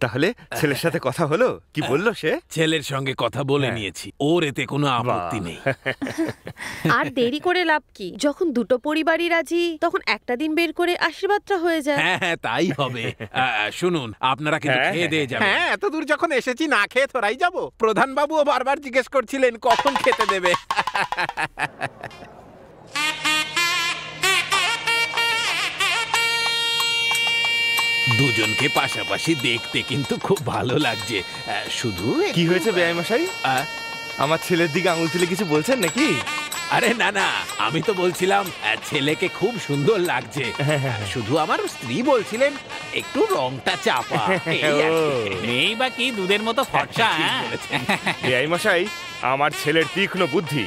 তাহলে ছেলের সাথে কথা হলো? কি বললো সে? ছেলের সঙ্গে কথা বলে নিয়েছি, ওর এতে কোনো আপত্তি নেই। আর দেরি করে লাভ কি, যখন দুটো পরিবারই রাজি তখন একটা দিন বের করে আশীর্বাদটা হয়ে যায়। হ্যাঁ হ্যাঁ, তাই হবে। শুনুন, আপনারা কিন্তু খেয়ে দিয়ে যাবেন। হ্যাঁ, এত দূর যখন এসেছি না খেয়ে তোরাই যাবো? প্রধান বাবুও বারবার জিজ্ঞেস করছিলেন কখন খেতে দেবে। দুজনকে পাশাপাশি দেখতে কিন্তু খুব ভালো লাগছে। শুধু কি হয়েছে বেয়াই মশাই? আমার ছেলের দিকে আঙুল তুলে কিছু বলছেন নাকি? আরে না না, আমি তো বলছিলাম ছেলেকে খুব সুন্দর লাগছে। শুধু আমার স্ত্রী বলছিলেন একটু রংটা চাপা। মেয়ে বা কি দুধের মতো ফর্সা। বেয়াই মশাই, আমার ছেলের তীক্ষ্ণ বুদ্ধি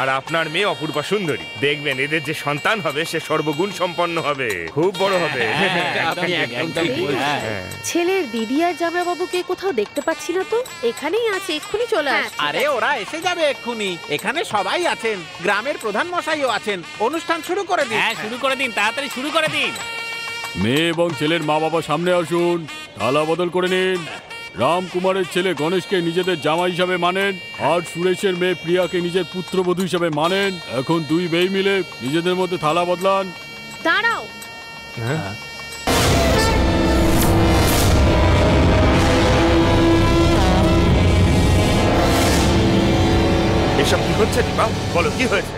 আর আপনার মেয়ে অপূর্বা সুন্দরী। দেখবেন এদের যে সন্তান হবে সে সর্বগুণ সম্পন্ন হবে, খুব বড় হবে। ছেলের দিদি আর জামাইবাবুকে কোথাও দেখতে পাচ্ছি না তো। এখানেই আছে, এক্ষুনি চলে আসছে। আরে ওরা এসে যাবে এক্ষুনি, এখানে সবাই আছেন, গ্রামের প্রধান মশাইও আছেন। অনুষ্ঠান শুরু করে দিন। হ্যাঁ, শুরু করে দিন, তাড়াতাড়ি শুরু করে দিন। মেয়ে এবং ছেলের মা বাবা সামনে আসুন, থালা বদল করে নিন। রামকুমারের ছেলে গণেশকে নিজেদের জামাই হিসাবে মানেন, আর সুরেশের মেয়ে প্রিয়াকে নিজের পুত্রবধূ হিসাবে মানেন। এখন দুই বেই মিলে নিজেদের মধ্যে থালা বদলান। দাঁড়াও। এসব কি হচ্ছে? বলো কি হয়েছে?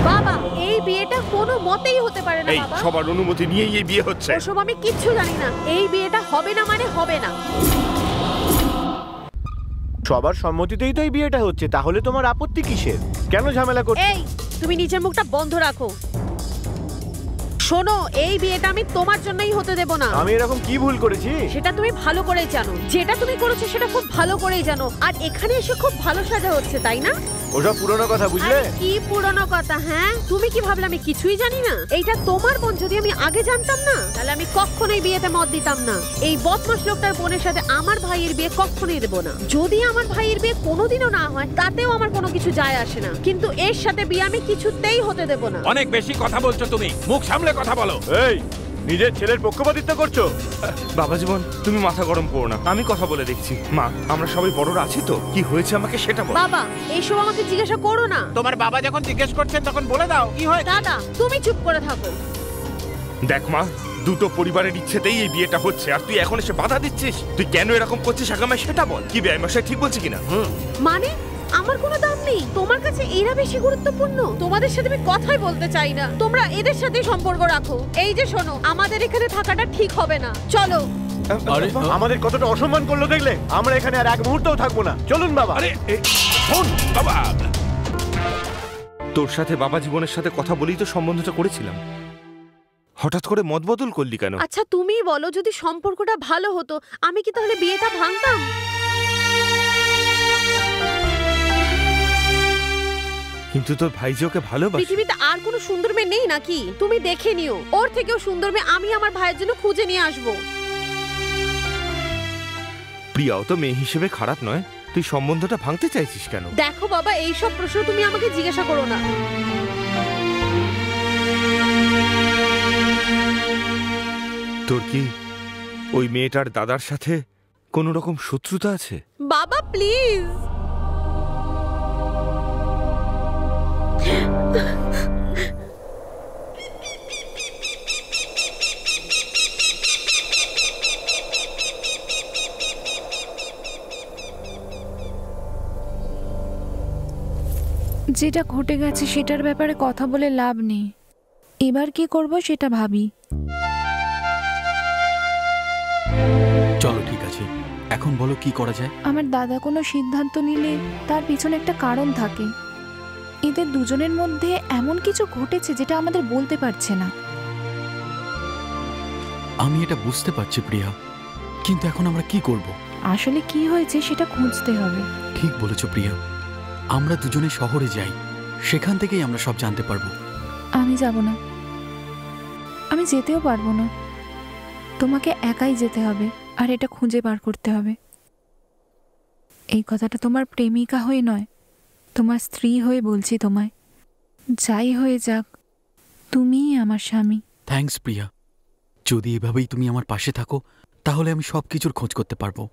বাবা, এই বিয়েটা কোনো মতেই হতে পারে না। এই বাবা, সবার অনুমতি নিয়েই এই বিয়ে হচ্ছে। ওসব আমি কিচ্ছু জানি না। এই বিয়েটা হবে না মানে হবে না। সবার সম্মতিতেই তো এই বিয়েটা হচ্ছে, তাহলে তোমার আপত্তি কিসের? কেন ঝামেলা করছো? এই, তুমি নিজের মুখটা বন্ধ রাখো। শোনো, এই বিয়েটা আমি তোমার জন্যই হতে দেব না। আমি এরকম কি ভুল করেছি? সেটা তুমি ভালো করেই জানো। যেটা তুমি করেছো সেটা খুব ভালো করেই জানো। আর এখানে এসে খুব ভালো সাজা হচ্ছে, তাই না? ওসব পুরনো কথা, বুঝলে? আরে কি পুরনো কথা? হ্যাঁ, তুমি কি ভাবলে আমি কিছুই জানি না? এইটা তোমার বোন। যদি আমি আগে জানতাম না, তাহলে আমি কখনোই বিয়েতে মত দিতাম না। এই বদমাশ লোকটার বোনের সাথে আমার ভাইয়ের বিয়ে কখনোই দেব না। যদি আমার ভাইয়ের বিয়ে কোনোদিনও না হয়, তাতেও আমার কোনো কিছু যায় আসে না, কিন্তু এর সাথে বিয়ে আমি কিছুতেই হতে দেব না। অনেক বেশি কথা বলছো তুমি, মুখ সামলে কথা বলো। এই, নিজের ছেলের পক্ষপাতিত্ব করছো। বাবা জীবন, তুমি মাথা গরম করো না, আমি কথা বলে দেখছি। মা, আমরা সবাই বড়রা আছি তো, কি হয়েছে আমাকে সেটা বল। বাবা, এইসব আমাকে জিজ্ঞাসা করো না। তোমার বাবা যখন জিজ্ঞেস করছেন তখন বলে দাও কি হয়। দাদা, তুমি চুপ করে থাকো। দেখ মা, দুটো পরিবারের ইচ্ছেতেই এই বিয়েটা হচ্ছে, আর তুই এখন এসে বাধা দিচ্ছিস। তুই কেন এরকম করছিস আগে আমায় সেটা বল। কি বেয়াইমশাই ঠিক বলছি কিনা? মানে আমার কোনো দাম নেই? তোমার কাছে এরা বেশি গুরুত্বপূর্ণ? তোমাদের সাথে আমি কথাই বলতে চাই না। তোমরা এদের সাথে সম্পর্ক রাখো। এই যে শোনো, আমাদের এখানে থাকাটা ঠিক হবে না। চলো। আরে আমাদের কতটা অসম্মান করলো দেখলে? আমরা এখানে আর এক মুহূর্তও থাকবো না। চলুন বাবা। আরে শোন বাবা, তোর সাথে বাবা জীবনের সাথে কথা বলেই তো সম্বন্ধটা করেছিলাম। হঠাৎ করে মত বদল করলি কেন? আচ্ছা তুমি বলো, যদি সম্পর্কটা ভালো হতো, আমি কি তাহলে বিয়েটা ভাঙতাম? কিন্তু তোর ভাই যে ওকে ভালোবাসে। পৃথিবীতে আর কোনো সুন্দর মেয়ে নেই নাকি? তুমি দেখে নিও, ওর থেকেও সুন্দর মেয়ে আমি আমার ভাইয়ের জন্য খুঁজে নিয়ে আসবো। প্রিয়াও তো মেয়ে হিসেবে খারাপ নয়, তুই সম্বন্ধটা ভাঙতে চাইছিস কেন? দেখো বাবা, এইসব প্রশ্ন তুমি আমাকে জিজ্ঞাসা করো না। তোর কি ওই মেয়েটার দাদার সাথে কোনো রকম শত্রুতা আছে? বাবা প্লিজ। যেটা ঘটে গেছে সেটার ব্যাপারে কথা বলে লাভ নেই। এবার কি করব সেটা ভাবি। চলো ঠিক আছে, এখন বলো কি করা যায়। আমার দাদা কোনো সিদ্ধান্ত নিলে তার পিছনে একটা কারণ থাকে। এদের দুজনের মধ্যে এমন কিছু ঘটেছে যেটা আমাদের বলতে পারছে না। আমি এটা বুঝতে পারছি প্রিয়া, কিন্তু এখন আমরা কি করব? আসলে কি হয়েছে সেটা খুঁজতে হবে। ঠিক বলেছো প্রিয়া, আমরা দুজনে শহরে যাই, সেখান থেকেই আমরা সব জানতে পারবো। আমি যাব না, আমি যেতেও পারবো না। তোমাকে একাই যেতে হবে আর এটা খুঁজে বার করতে হবে। এই কথাটা তোমার প্রেমিকা হয়ে নয়, তোমার স্ত্রী হয়ে বলছি তোমায়। যাই হয়ে যাক, তুমিই আমার স্বামী। থ্যাঙ্কস প্রিয়া, যদি এভাবেই তুমি আমার পাশে থাকো তাহলে আমি সব কিছুর খোঁজ করতে পারবো।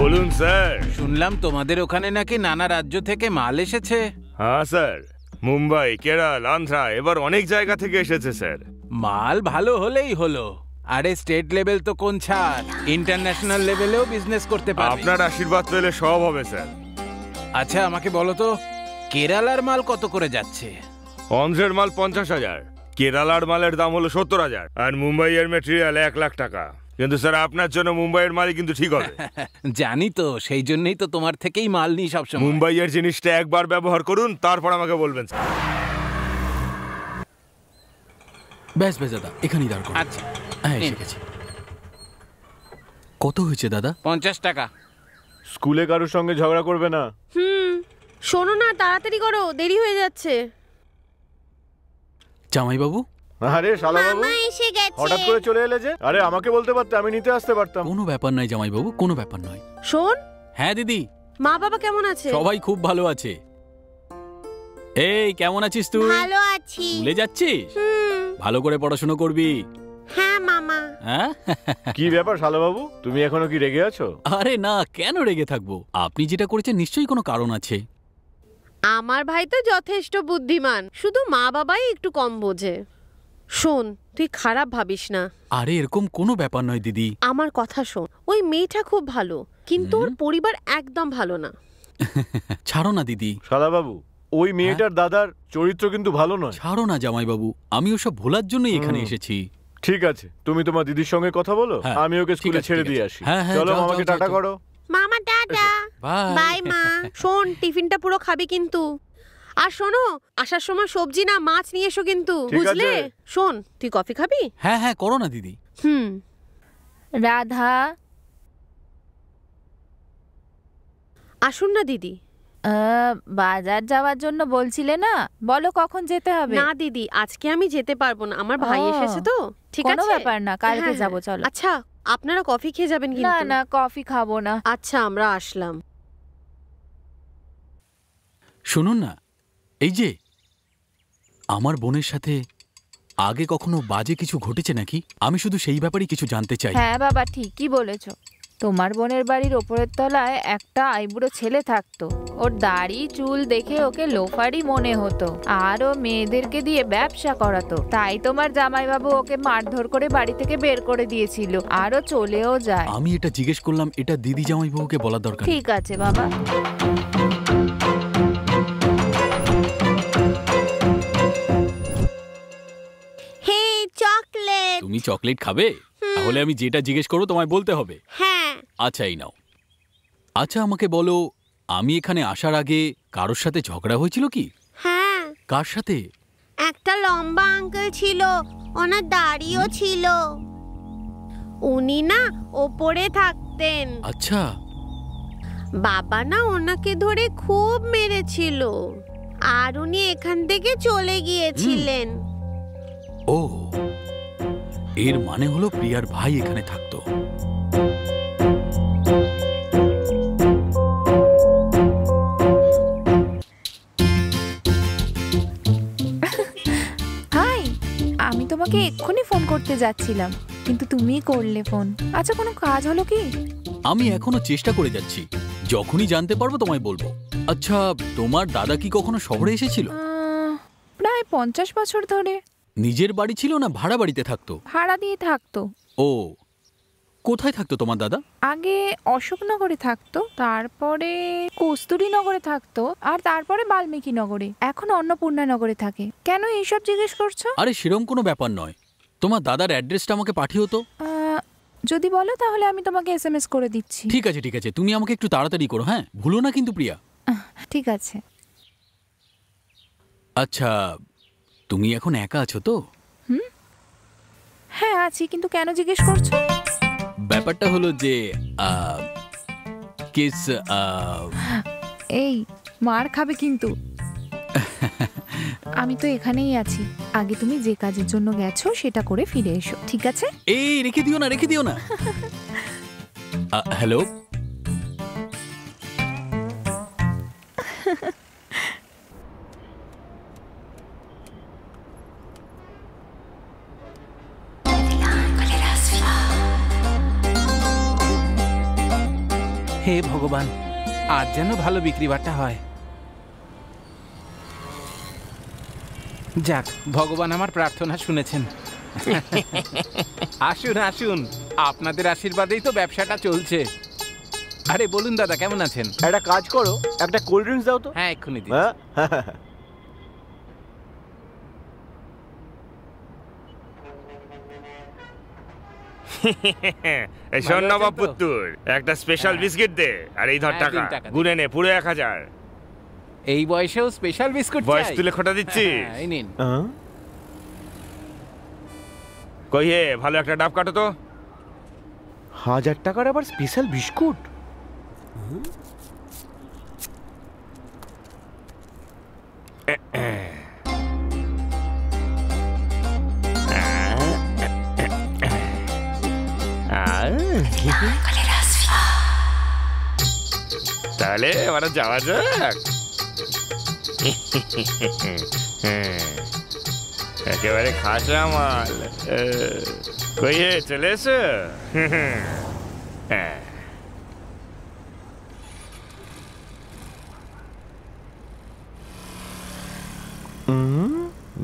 বলুন স্যার। শুনলাম তোমাদের ওখানে নাকি নানা রাজ্য থেকে মাল এসেছে। হ্যাঁ স্যার, মুম্বাই, কেরল, আন্ধ্রা, এবার অনেক জায়গা থেকে এসেছে স্যার। মাল ভালো হলেই হলো। আরে স্টেট লেভেল তো কোন ছাড়, ইন্টারন্যাশনাল লেভেলেও বিজনেস করতে পারবে। আপনার আশীর্বাদ পেলে সব হবে স্যার। আচ্ছা আমাকে বলো তো, কেরালার মাল কত করে যাচ্ছে? অন্ধ্রের মাল 50,000, কেরালার মালের দাম হলো 70,000, আর মুম্বাইয়ের মেটেরিয়াল 1 লাখ টাকা। কিন্তু স্যার আপনার জন্য মুম্বাইয়ের মালই কিন্তু ঠিক হবে। জানি তো, সেই জন্যই তো তোমার থেকেই মাল নিই সবসময়। মুম্বাইয়ের জিনিসটা একবার ব্যবহার করুন, তারপর আমাকে বলবেন। ব্যাস ব্যাস দাদা, এখানেই দাঁড় করো। আচ্ছা হ্যাঁ এসে গেছি। কত হয়েছে দাদা? 50 টাকা। স্কুলে কারোর সঙ্গে ঝগড়া করবে না। শোনো না, তাড়াতাড়ি করো, দেরি হয়ে যাচ্ছে। জামাইবাবু। আরে শালাবাবু, মামা এসে গেছে। হঠাৎ করে চলে এলে যে? আরে আমাকে বলতে পারতে, আমি নিতে আসতে পারতাম। কোনো ব্যাপার নয় জামাইবাবু, কোনো ব্যাপার নয়। শোন। হ্যাঁ দিদি। মা বাবা কেমন আছে? সবাই খুব ভালো আছে। এই কেমন আছিস তুই? ভালো আছি। ভুলে যাচ্ছিস? ভালো করে পড়াশোনা করবি। হ্যাঁ মামা। হ্যাঁ কি ব্যাপার শালাবাবু, তুমি এখনো কি রেগে আছো? আরে না, কেন রেগে থাকবো? আপনি যেটা করেছেন নিশ্চয়ই কোনো কারণ আছে। আমার ভাই তো যথেষ্ট বুদ্ধিমান, শুধু মা বাবাই একটু কম বোঝে। শোন, তুই খারাপ ভাবিস না। আরে এরকম কোনো ব্যাপার নয় দিদি। আমার কথা শোন, ওই মেয়েটা খুব ভালো, কিন্তু ওর পরিবার একদম ভালো না। ছাড়ো না দিদি। শালাবাবু, ওই মেয়েটার দাদার চরিত্র কিন্তু ভালো নয়। ছাড়ো না জামাইবাবু, আমি ওসব ভোলার জন্যই এখানে এসেছি। ঠিক আছে, তুমি তোমার দিদির সঙ্গে কথা বলো, আমি ওকে স্কুলে ছেড়ে দিয়ে আসি। চলো মামাকে টাটা করো। মামা টাটা। বাই মা। শোন, টিফিনটা পুরো খাবি কিন্তু। আর শোনো, আসার সময় সবজি না মাছ নিয়ে এসো কিন্তু, বুঝলে? শোন, তুই কফি খাবি? হ্যাঁ হ্যাঁ, করো না দিদি। রাধা, আসুন না দিদি। বাজার যাওয়ার জন্য বলছিলে না, বলো কখন যেতে হবে? না দিদি, আজকে আমি যেতে পারবো না, আমার ভাই এসেছে তো। ঠিক আছে, কোনো ব্যাপার না, কালকে যাবো। চলো। আচ্ছা, আপনারা কফি খেয়ে যাবেন কিন্তু? না না, কফি খাবো না। আচ্ছা, আমরা আসলাম। শুনুন না, এই যে আমার বোনের সাথে আগে কখনো বাজে কিছু ঘটেছে নাকি? আমি শুধু সেই ব্যাপারে কিছু জানতে চাই। হ্যাঁ বাবা, ঠিকই বলেছো। তোমার বোনের বাড়ির ওপরের তলায় একটা আইবুড়ো ছেলে থাকতো। ওর দাড়ি চুল দেখে ওকে লোফারি মনে হতো, আর ও মেয়েদেরকে দিয়ে ব্যবসা করাতো। তাই তোমার জামাইবাবু ওকে মারধর করে বাড়ি থেকে বের করে দিয়েছিল, আর ও চলেও যায়। আমি এটা জিজ্ঞেস করলাম, এটা দিদি জামাইবাবুকে বলার দরকার। ঠিক আছে বাবা। হে চকলেট। তুমি চকলেট খাবে? তাহলে আমি যেটা জিজ্ঞেস করবো তোমায় বলতে হবে। হ্যাঁ। আচ্ছা, এই নাও। আচ্ছা, আমাকে বলো, আমি এখানে আসার আগে কারোর সাথে ঝগড়া হয়েছিল কি? হ্যাঁ। কার সাথে? একটা লম্বা আঙ্কেল ছিল, ওনার দাড়িও ছিল। উনি না ওপরে থাকতেন। আচ্ছা। বাবা না ওনাকে ধরে খুব মেরেছিল, আর উনি এখান থেকে চলে গিয়েছিলেন। ও, এর মানে হলো প্রিয়ার ভাই এখানে থাকতো। হাই, আমি তোমাকে এক্ষুনি ফোন করতে যাচ্ছিলাম, কিন্তু তুমিই করলে ফোন। আচ্ছা, কোনো কাজ হলো কি? আমি এখনো চেষ্টা করে যাচ্ছি, যখনই জানতে পারবো তোমায় বলবো। আচ্ছা, তোমার দাদা কি কখনো শহরে এসেছিল? প্রায় 50 বছর ধরে। নিজের বাড়ি ছিল না ভাড়া বাড়িতে থাকতো? ভাড়া দিয়ে থাকতো। ও, কোথায় থাকতো তোমার দাদা? আগে অশোকনগরে থাকতো, তারপরে কস্তুরীনগরে থাকতো, আর তারপরে বাল্মীকি নগরে। এখন অন্নপূর্ণা নগরে থাকে। কেন এইসব জিজ্ঞেস করছো? আরে সেরকম কোনো ব্যাপার নয়, তোমার দাদার অ্যাড্রেসটা আমাকে পাঠিও তো। যদি বলো তাহলে আমি তোমাকে SMS করে দিচ্ছি। ঠিক আছে ঠিক আছে, তুমি আমাকে একটু তাড়াতাড়ি করো, হ্যাঁ? ভুলো না কিন্তু প্রিয়া। ঠিক আছে। আচ্ছা, তুমি এখন একা আছো তো? হ্যাঁ আছি, কিন্তু কেন জিজ্ঞেস করছো? ব্যাপারটা হলো যে কিস এই মার খাবে কিন্তু। আমি তো এখানেই আছি, আগে তুমি যে কাজের জন্য গেছো সেটা করে ফিরে এসো, ঠিক আছে? এই রেখে দিও না, রেখে দিও না। হ্যালো। হে ভগবান, আজ যেন ভালো বিক্রি বাট্টা হয়। যাক, ভগবান আমার প্রার্থনা শুনেছেন। আসুন আসুন, আপনাদের আশীর্বাদেই তো ব্যবসাটা চলছে। আরে বলুন দাদা, কেমন আছেন? একটা কাজ করো, একটা কোল্ড ড্রিঙ্কস দাও তো। হ্যাঁ, এক্ষুনি দিচ্ছি। এই শোন নবাব পুত্তুর, একটা স্পেশাল বিস্কিট দে, আর এই ধর টাকা, গুনে নে পুরো 1000। এই বয়সেও স্পেশাল বিস্কুট? বয়স তুলে খোটা দিচ্ছিস? এই নিন। কই হে, ভালো একটা ডাব কাটো তো। 1000 টাকার আবার স্পেশাল বিস্কুট? তাহলে এবার যাওয়া যাক। একেবারে খাসা মাল। কই হে, চলে এসো।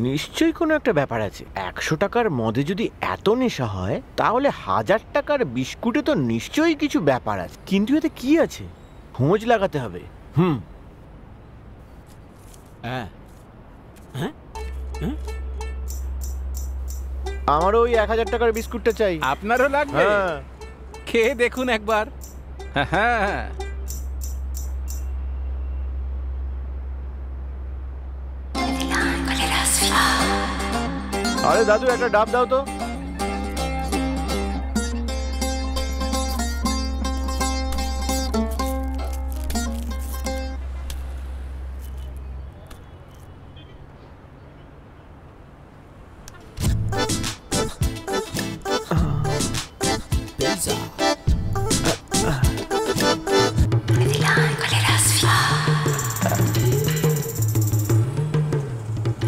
নিশ্চয়ই কোনো একটা ব্যাপার আছে। 100 টাকার মদে যদি এত নেশা হয়, তাহলে 1000 টাকার বিস্কুটে তো নিশ্চয়ই কিছু ব্যাপার আছে। কিন্তু এতে কি আছে, খোঁজ লাগাতে হবে। হ্যাঁ আমারও ওই 1000 টাকার বিস্কুটটা চাই। আপনারও লাগবে? হ্যাঁ। খেয়ে দেখুন একবার। হ্যাঁ। আরে দাদু একটা ডাব দাও তো।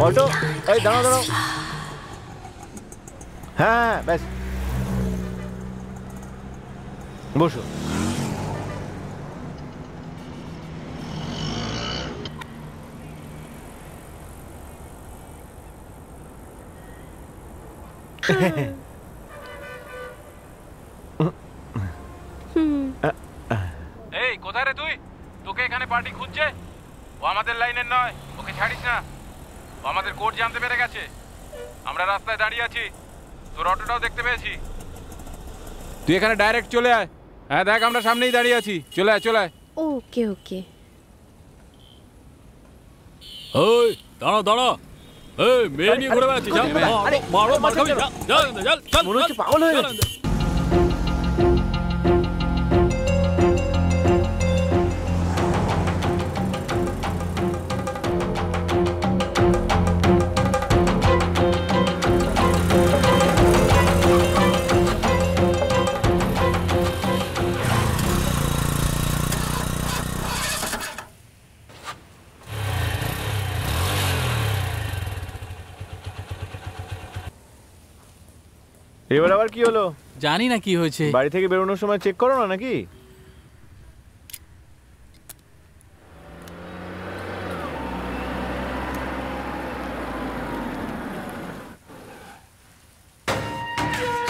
অটো, এই দাঁড়াও দাঁড়াও। হ্যাঁ ব্যাস, বসো। এই কোথায় রে তুই? তোকে এখানে পার্টি খুঁজছে। ও আমাদের লাইনের নয়, ওকে ছাড়িস না। ও আমাদের কোড জানতে পেরে গেছে। আমরা রাস্তায় দাঁড়িয়ে আছি, তোর অটোটাও দেখতে পেয়েছি। তুই এখানে ডাইরেক্ট চলে আয়। হ্যাঁ দেখ আমরা সামনেই দাঁড়িয়ে আছি, চলে আয় চলে আয়। ওকে ওকে। ওই দাঁড়া দাঁড়া, এই মেয়ে নিয়ে ঘুরে বেড়াচ্ছিস? মারো মার খাবি? চল, মনে হচ্ছে পাগল হয়ে গেছে। এবার আবার কি হলো? জানি না কি হয়েছে। বাড়ি থেকে বেরোনোর সময় চেক করো না নাকি?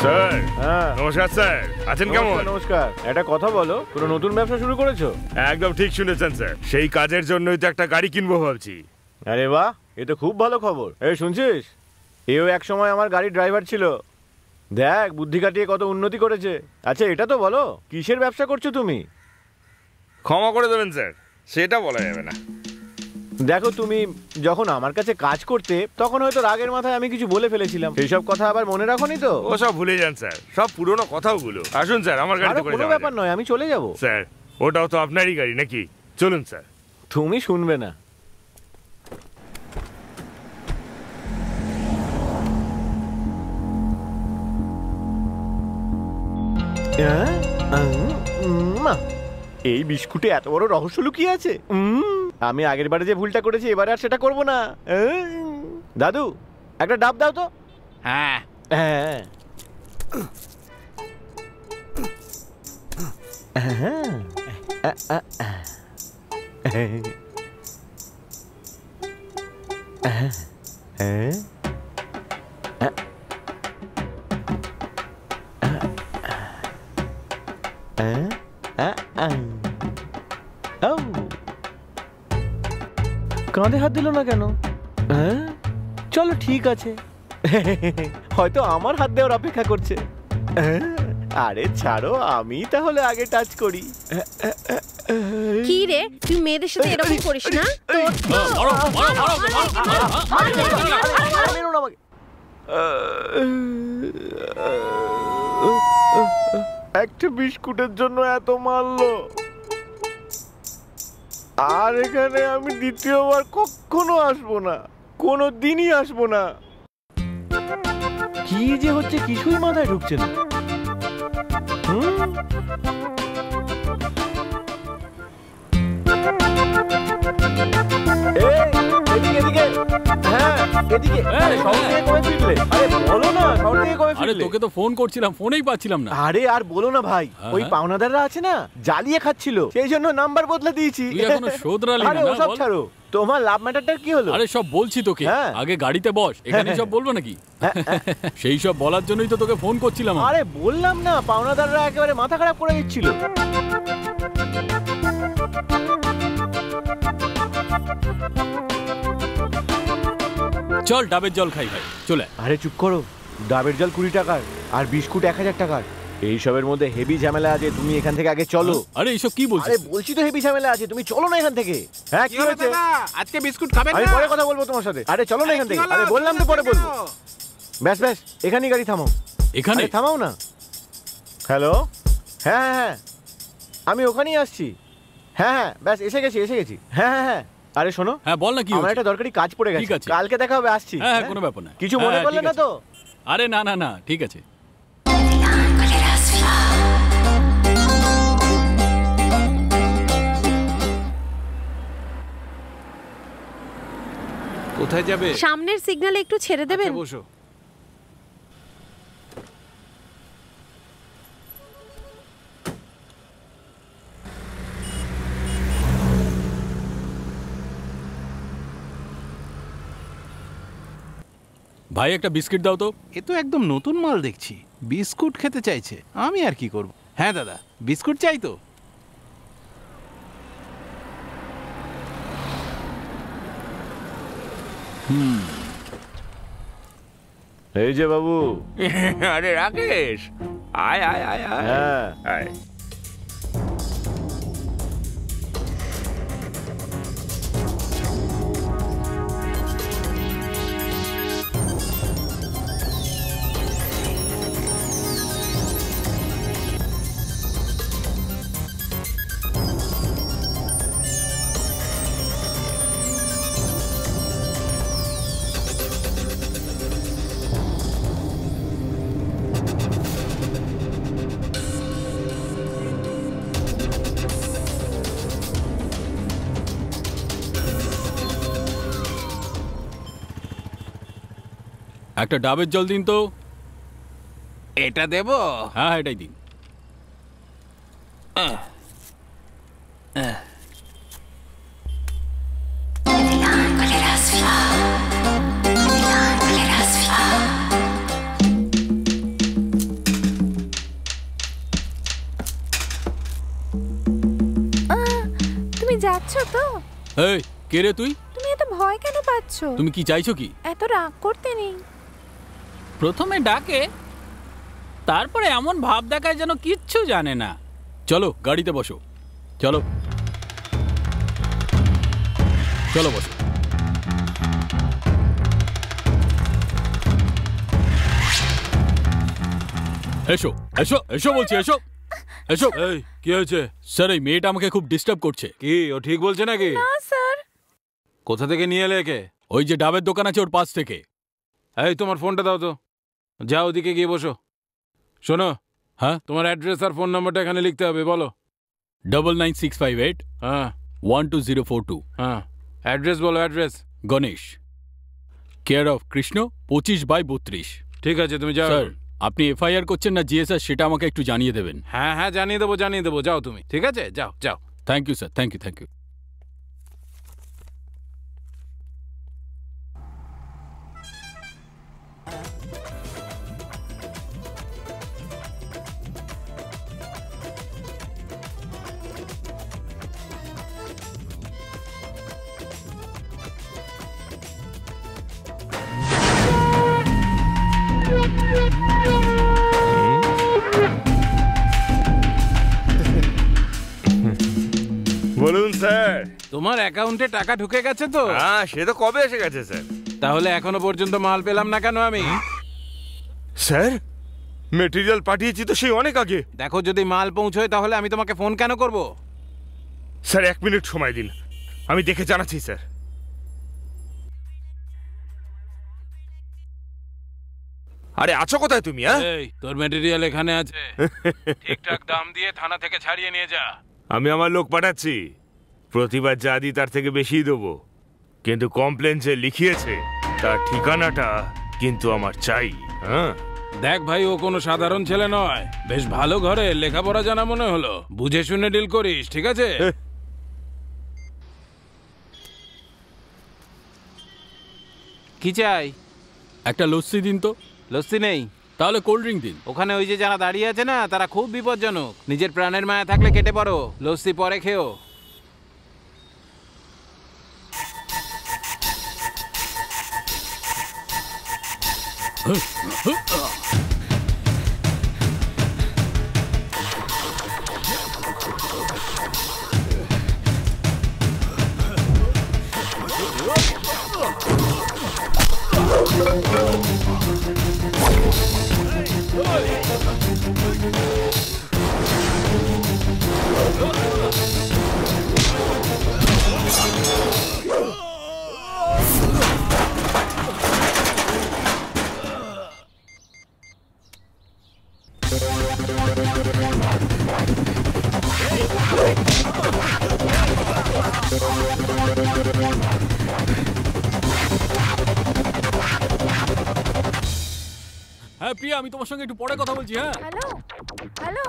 স্যার নমস্কার স্যার, আছেন কেমন? নমস্কার। একটা কথা বলো, কোনো নতুন ব্যবসা শুরু করেছো? একদম ঠিক শুনেছেন স্যার, সেই কাজের জন্যই তো একটা গাড়ি কিনবো ভাবছি। আরে বাহ, এ তো খুব ভালো খবর। এই শুনছিস, এও এক সময় আমার গাড়ির ড্রাইভার ছিল। দেখ বুদ্ধি কাটিয়ে কত উন্নতি করেছে। আচ্ছা এটা তো বলো, কিসের ব্যবসা করছো তুমি? ক্ষমা করে দেবেন স্যার, সেটা বলা যাবে না। দেখো তুমি যখন আমার কাছে কাজ করতে তখন হয়তো রাগের মাথায় আমি কিছু বলে ফেলেছিলাম, সেই সব কথা আবার মনে রাখোনি তো? ও সব ভুলে যান স্যার, সব পুরনো কথাগুলো। আসুন স্যার আমার গাড়িতে করে কোনো যাওয়া ব্যাপার নয়, আমি চলে যাব। স্যার ওটাও তো আপনারই গাড়ি নাকি? চলুন স্যার। তুমি শুনবে না। এই বিস্কুটে এত বড় রহস্য লুকিয়ে আছে। আমি আগের বারে যে ভুলটা করেছি এবারে আর সেটা করব না। দাদু একটা ডাব দাও তো। হ্যাঁ হ্যাঁ কাঁধে হাত দিল না কেন? চলো ঠিক আছে, হয়তো আমার হাত দেওয়ার অপেক্ষা করছে। আরে ছাড়ো, আমি তাহলে আগে টাচ করি। কি রে, তুই মেয়েদের সাথে এরকম করিস না? একটা বিস্কুটের জন্য এত মারলো, আর এখানে আমি দ্বিতীয়বার কখনো আসবো না, কোনো দিনই আসবো না। কি যে হচ্ছে কিছুই মাথায় ঢুকছে না। তোকে তো ফোন করছিলাম, ফোনেই পাচ্ছিলাম না। আরে আর বলো না ভাই, ওই পাওনাদাররা আছে না, জ্বালিয়ে খাচ্ছিল, সেই জন্য নাম্বার বদলে দিয়েছি। তুই এখনো শোধরালি না? আরে ওসব ছাড়ো, তোমার লাভ ম্যাটারটা কি হলো? আরে সব বলছি তোকে, আগে গাড়িতে বস, এখানে সব বলবো নাকি? সেই সব বলার জন্যই তো তোকে ফোন করছিলাম। আরে বললাম না, পাওনাদাররা একেবারে মাথা খারাপ করে দিচ্ছিল। চল ডাবের জল খাই ভাই, চলে। আরে চুপ করো, ডাবের জল 20 টাকার আর বিস্কুট 1000 টাকার। এইসবের মধ্যে হেভি ঝামেলা আছে, তুমি এখান থেকে আগে চলো। আরে এইসব কি বলছিস? আরে বলছি তো হেভি ঝামেলা আছে, তুমি চলো না এখান থেকে। হ্যাঁ কি হয়েছে? আজকে বিস্কুট খাবেন না? আমি পরে কথা বলবো তোমার সাথে। আরে চলো না এখান থেকে। আরে বললাম তো পরে বলবো। ব্যাস ব্যাস, এখানেই গাড়ি থামাও। এখানে থামাও না। হ্যালো, হ্যাঁ হ্যাঁ হ্যাঁ, আমি ওখানেই আসছি। হ্যাঁ হ্যাঁ, ব্যাস এসে গেছি। হ্যাঁ হ্যাঁ হ্যাঁ। আরে শোনো, হ্যাঁ বল না কি আমার একটা দরকারি কাজ পড়ে গেছে, কালকে দেখা হবে, আসছি। হ্যাঁ কোনো ব্যাপার না, কিছু মনে করলে না তো? আরে না না না, ঠিক আছে। কোথায় যাবে? সামনের সিগন্যালে একটু ছেড়ে দেবেন? বসো। ভাই একটা বিস্কিট দাও তো। এ তো একদম নতুন মাল দেখছি, বিস্কুট খেতে চাইছে, আমি আর কি করব। হ্যাঁ দাদা, বিস্কুট চাই তো। এই যে বাবু। আরে রাকেশ, আয় আয় আয় আয়। হ্যাঁ আয়। একটা ডাবের জল দিন তো। এটা দেব? হ্যাঁ এটাই দিন। তুমি যাচ্ছ তো? এই কে রে তুই? তুমি এত ভয় কেন পাচ্ছ? তুমি কি চাইছো কি? এত রাগ করতে নেই। প্রথমে ডাকে, তারপরে এমন ভাব দেখায় যেন কিচ্ছু জানে না। চলো গাড়িতে বসো, চলো চলো বসো। এসো এসো এসো বলছি, এসো এসো। এই কি হয়েছে? স্যার এই মেয়েটা আমাকে খুব ডিস্টার্ব করছে। কি ও ঠিক বলছে নাকি? না স্যার। কোথা থেকে নিয়ে এলে একে? ওই যে ডাবের দোকান আছে ওর পাশ থেকে। এই তোমার ফোনটা দাও তো, যাও ওদিকে গিয়ে বসো। শোনো, হ্যাঁ তোমার অ্যাড্রেস আর ফোন নাম্বারটা এখানে লিখতে হবে, বলো। 99658 হ্যাঁ 12042। হ্যাঁ অ্যাড্রেস বলো, address. Ganesh, care of Krishna, 25/32। ঠিক আছে, তুমি যাও। স্যার আপনি এফআইআর করছেন না জিএসআর, সেটা আমাকে একটু জানিয়ে দেবেন। হ্যাঁ হ্যাঁ জানিয়ে দেবো, যাও তুমি। ঠিক আছে, যাও যাও। Thank you sir, thank you. বলুন স্যার। তোমার অ্যাকাউন্টে টাকা ঢুকে গেছে তো? হ্যাঁ সে তো কবে এসে গেছে স্যার। তাহলে এখনো পর্যন্ত মাল পেলাম না কেন আমি? স্যার মেটেরিয়াল পাঠিয়েছি তো সেই অনেক আগে। দেখো যদি মাল পৌঁছয় তাহলে আমি তোমাকে ফোন কেন করব? স্যার 1 মিনিট সময় দিন, আমি দেখে জানাচ্ছি স্যার। আরে আছো কোথায় তুমি? এই তোর মেটেরিয়াল এখানে আছে, ঠিকঠাক দাম দিয়ে থানা থেকে ছাড়িয়ে নিয়ে যা। আমি আমার লোক পাঠাচ্ছি, প্রতিবার যা দিই তার থেকে বেশিই দেবো, কিন্তু কমপ্লেন যে লিখিয়েছে তার ঠিকানাটা কিন্তু আমার চাই। হ্যাঁ দেখ ভাই, ও কোনো সাধারণ ছেলে নয়, বেশ ভালো ঘরে লেখাপড়া জানা মনে হলো। বুঝে শুনে ডিল করিস, ঠিক আছে? কি চাই? একটা লস্যি দিন তো। লস্যি নেই? তাহলে কোল্ড ড্রিঙ্ক দিন। ওখানে ওই যে যারা দাঁড়িয়ে আছে না, তারা খুব বিপজ্জনক। নিজের প্রাণের মায়া থাকলে কেটে পড়ো, লস্যি পরে খেও। হ্যাঁ প্রিয়া, আমি তোমার সঙ্গে একটু পরে কথা বলছি। হ্যাঁ হ্যালো হ্যালো।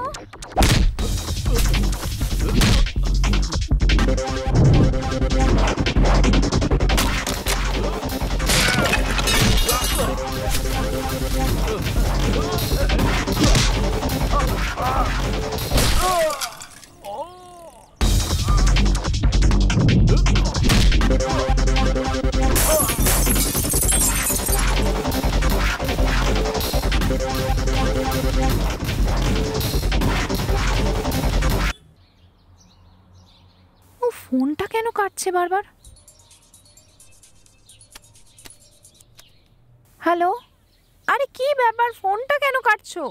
ফোনটা কেন কাটছে বারবার? হ্যালো, আরে কি ব্যাপার, ফোনটা কেন কাটছো?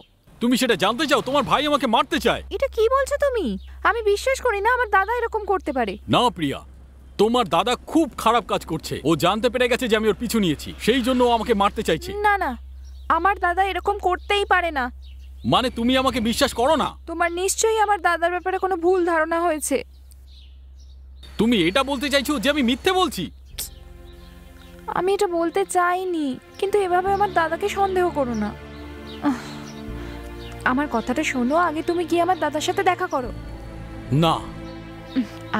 তুমি সেটা জানতে চাও? তোমার ভাই আমাকে মারতে চায়। এটা কি বলছো তুমি? আমি বিশ্বাস করি না আমার দাদা এরকম করতে পারে। না প্রিয়া, তোমার দাদা খুব খারাপ কাজ করছে। ও জানতে পেরে গেছে যে আমি ওর পিছু নিয়েছি, সেই জন্য ও আমাকে মারতে চাইছে। না না, আমার দাদা এরকম করতেই পারে না। মানে তুমি আমাকে বিশ্বাস করো না? তোমার নিশ্চয়ই আমার দাদার ব্যাপারে কোনো ভুল ধারণা হয়েছে। তুমি এটা বলতে চাইছো যে আমি মিথ্যে বলছি? আমি এটা বলতে চাইনি, কিন্তু এভাবে আমার দাদাকে সন্দেহ করো না। আমার কথাটা শোনো, আগে তুমি গিয়ে আমার দাদার সাথে দেখা করো। না,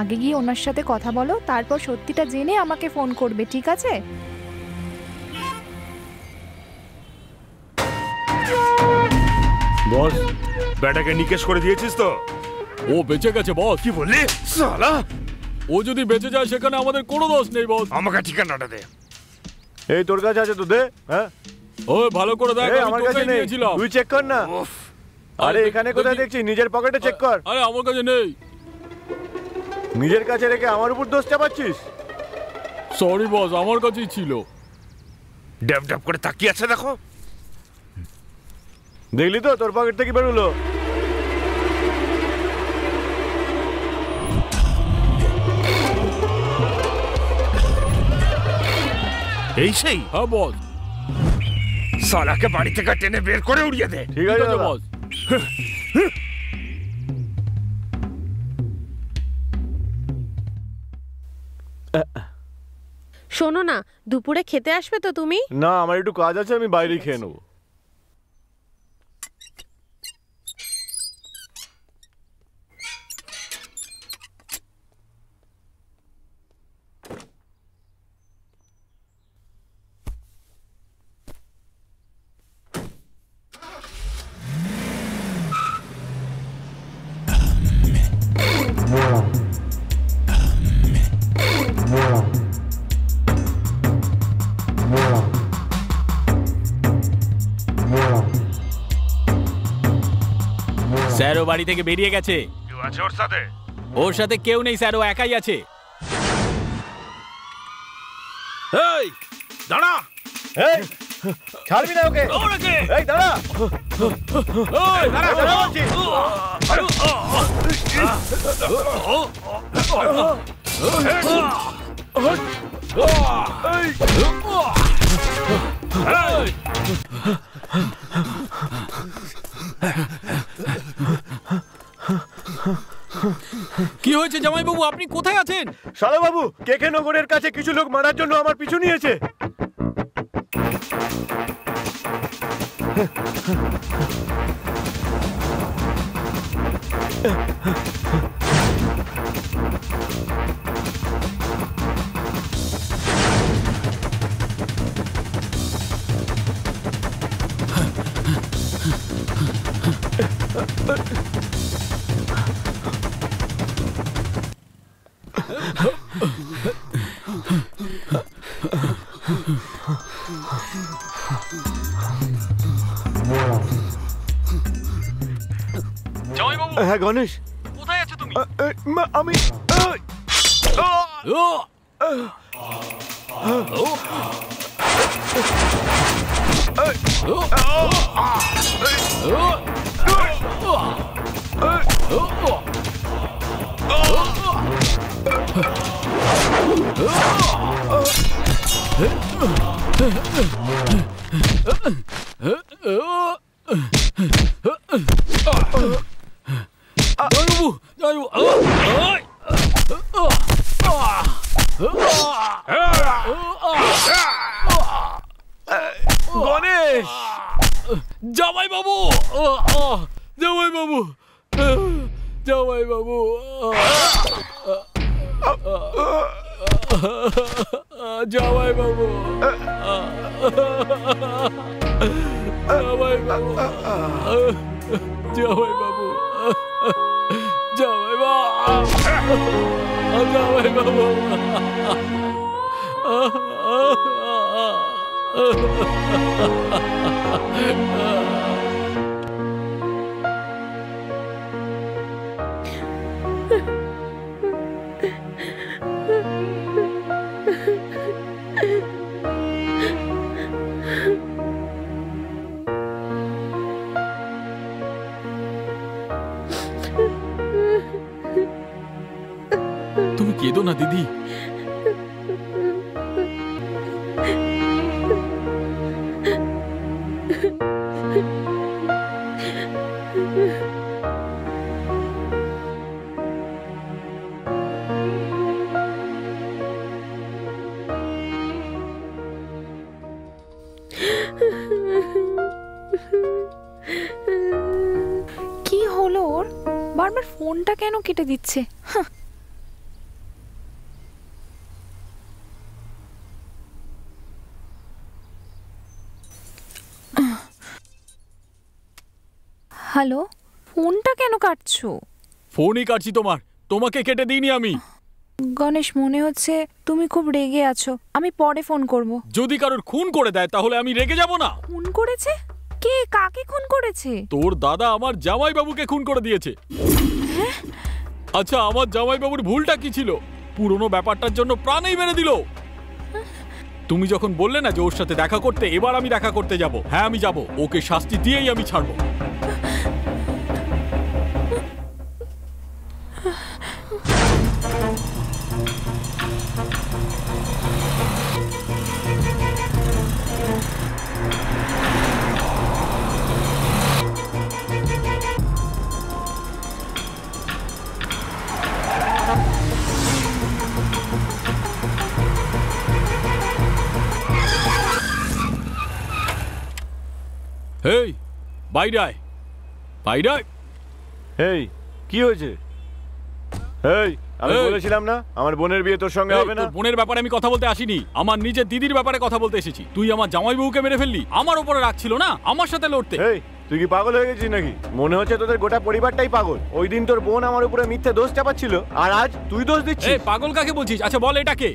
আগে গিয়ে ওনার সাথে কথা বলো, তারপর সত্যিটা জেনে আমাকে ফোন করবে, ঠিক আছে? বস, ব্যাটাকে নিকেশ করে দিয়েছিস তো? ও বেঁচে গেছে বস। কি বললি শালা? ও যদি বেঁচে যায় সেখানে আমাদের কোনো দোষ নেই বস। আমাকে ঠিকানাটা দে। এই তোর কাছে আছে তো দে। হ্যাঁ ওই ভালো করে দেখ, আমি আমার কাছে নেই, তুই চেক কর না। আরে এখানে কোথায় দেখছি? নিজের পকেটে চেক কর। আরে আমার কাছে নেই। নিজের কাছে রেখে আমার উপর দোষ চাপাচ্ছিস? সরি বস, আমার কাছেই ছিল। ড্যাব ড্যাব করে তাকিয়ে আছে দেখো। দেখলি তো তোর পকেট থেকে বেরোলো। এই সেই? হ্যাঁ বস। শালাকে বাড়ি থেকে টেনে বের করে উড়িয়ে দে। ঠিক আছে বস। শোনো না, দুপুরে খেতে আসবে তো তুমি? না, আমার একটু কাজ আছে, আমি বাইরেই খেয়ে নেবো। স্যার ও বাড়ি থেকে বেরিয়ে গেছে। কেউ আছে ওর সাথে? ওর সাথে কেউ নেই স্যার, ও একাই আছে। এই দাঁড়া! এই ছাড়বি না ওকে! এই দাঁড়া! এই দাঁড়া, দাঁড়া বলছি! কি হয়েছে জামাইবাবু, আপনি কোথায় আছেন? শালা বাবু, কেকে নগরের কাছে কিছু লোক মারার জন্য আমার পিছু নিয়েছে। হ্যাঁ গণেশ, কোথায় আছো তুমি? আমি গণেশ, জামাই বাবু, জামাই বাবু, জামাই বাবু, জামাই বাবু, জামাই বাবু, জামাই বাবু, জামাই বাবু, তুমি কেঁদো না দিদি। কি হলো ওর? বারবার ফোনটা কেন কেটে দিচ্ছে? হ্যালো, ফোনটা কেন কাটছো? ফোনই কাটছি তোমার, তোমাকে কেটে দিইনি আমি। গণেশ, মনে হচ্ছে তুমি খুব রেগে আছো। আমি পরে ফোন করব। যদি কারোর খুন করে দেয় তাহলে আমি রেগে যাব না? খুন করেছে? কে? কাকে খুন করেছে? তোর দাদা আমার জামাই বাবুকে খুন করে দিয়েছে। আচ্ছা, আমার জামাই বাবুর ভুলটা কি ছিল? পুরনো ব্যাপারটার জন্য প্রাণেই মেরে দিল। তুমি যখন বললে না যে ওর সাথে দেখা করতে, এবার আমি দেখা করতে যাব। হ্যাঁ, আমি যাব। ওকে শাস্তি দিয়েই আমি ছাড়বো। এই বাইরে আয়, বাইরে আয়। এই কি হয়েছে? এই আমি বলেছিলাম না আমার বোনের বিয়ে তোর সঙ্গে হবে না। তোর বোনের ব্যাপারে আমি কথা বলতে আসিনি, আমার নিজের দিদির ব্যাপারে কথা বলতে এসেছি। তুই আমার জামাই বাবুকে মেরে ফেললি, আমার উপরে রাখছিল না আমার সাথে লড়তে। এই তুই কি পাগল হয়ে গেছিস নাকি? মনে হচ্ছে তোদের গোটা পরিবারটাই পাগল। ওই দিন তোর বোন আমার উপরে মিথ্যে দোষ চাপাচ্ছিল, আর আজ তুই দোষ দিচ্ছিস। এই পাগল কাকে বলছিস? আচ্ছা বল, এটা কে?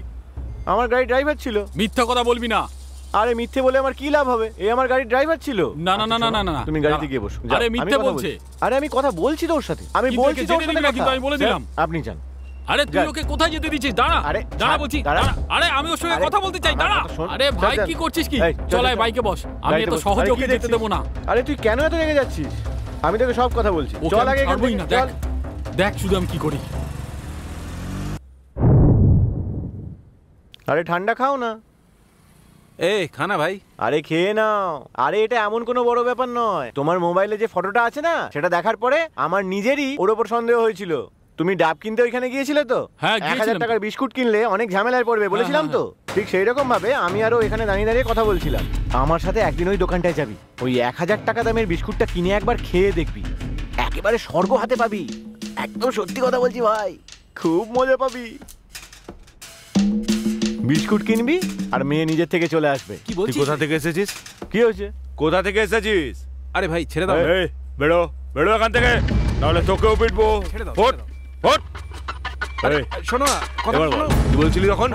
আমার গাড়ি ড্রাইভার ছিল। মিথ্যা কথা বলবি না। আরে মিথ্যে বলে আমার কি লাভ হবে? এই আমার গাড়ির ড্রাইভার ছিল। না না না না না না, তুমি গাড়িতে গিয়ে বসো। আরে মিথ্যে বলছে। আরে আমি কথা বলছি তোর সাথে, আমি বলছি তোর সাথে কথা। কিন্তু আমি বলে দিলাম আপনি যান। আরে তুই ওকে কোথায় যেতে দিছিস? দাঁড়া, আরে দাঁড়া বলছি, দাঁড়া। আরে আমি ওর সঙ্গে কথা বলতে চাই, দাঁড়া। আরে ভাই কি করছিস কি? চল আয় বাইকে বস, আমি এত সহজে ওকে যেতে দেব না। আরে তুই কেন এত রেগে যাচ্ছিস? আমি তোকে সব কথা বলছি। চল আগে এখান থেকে চল। দেখ শুধু আমি কি করি। আরে ঠান্ডা খাও না। খানা ভাই। আরে খেয়ে নাও। আরে এটা এমন কোনো বড় ব্যাপার নয়। তোমার মোবাইলে যে ফটোটা আছে না, সেটা দেখার পরে আমার নিজেরই ওর উপর সন্দেহ হয়েছিল। তুমি ডাব কিনতে ওইখানে গিয়েছিলে তো? হ্যাঁ, 1000 টাকার বিস্কুট কিনলে অনেক ঝামেলায় পড়বে বলেছিলাম তো। ঠিক সেই রকম ভাবে আমি আরো এখানে দাঁড়িয়ে দাঁড়িয়ে কথা বলছিলাম। আমার সাথে একদিন ওই দোকানটায় যাবি, ওই 1000 টাকা দামের বিস্কুটটা কিনে একবার খেয়ে দেখবি, একেবারে স্বর্গ হাতে পাবি। একদম সত্যি কথা বলছি ভাই, খুব মজা পাবি। বিস্কুট কিনবি আর মেয়ে নিজের থেকে চলে আসবে। কি বলছিস? কোথা থেকে এসেছিস? কি হয়েছে? কোথা থেকে এসেছিস? আরে ভাই ছেড়ে দাও। এই বেরো, বেরো এখান থেকে, নাহলে তোকেও পিটবো। ফোট ফোট। আরে শোনো না, কথা শোনো। কি বলছিলি তখন?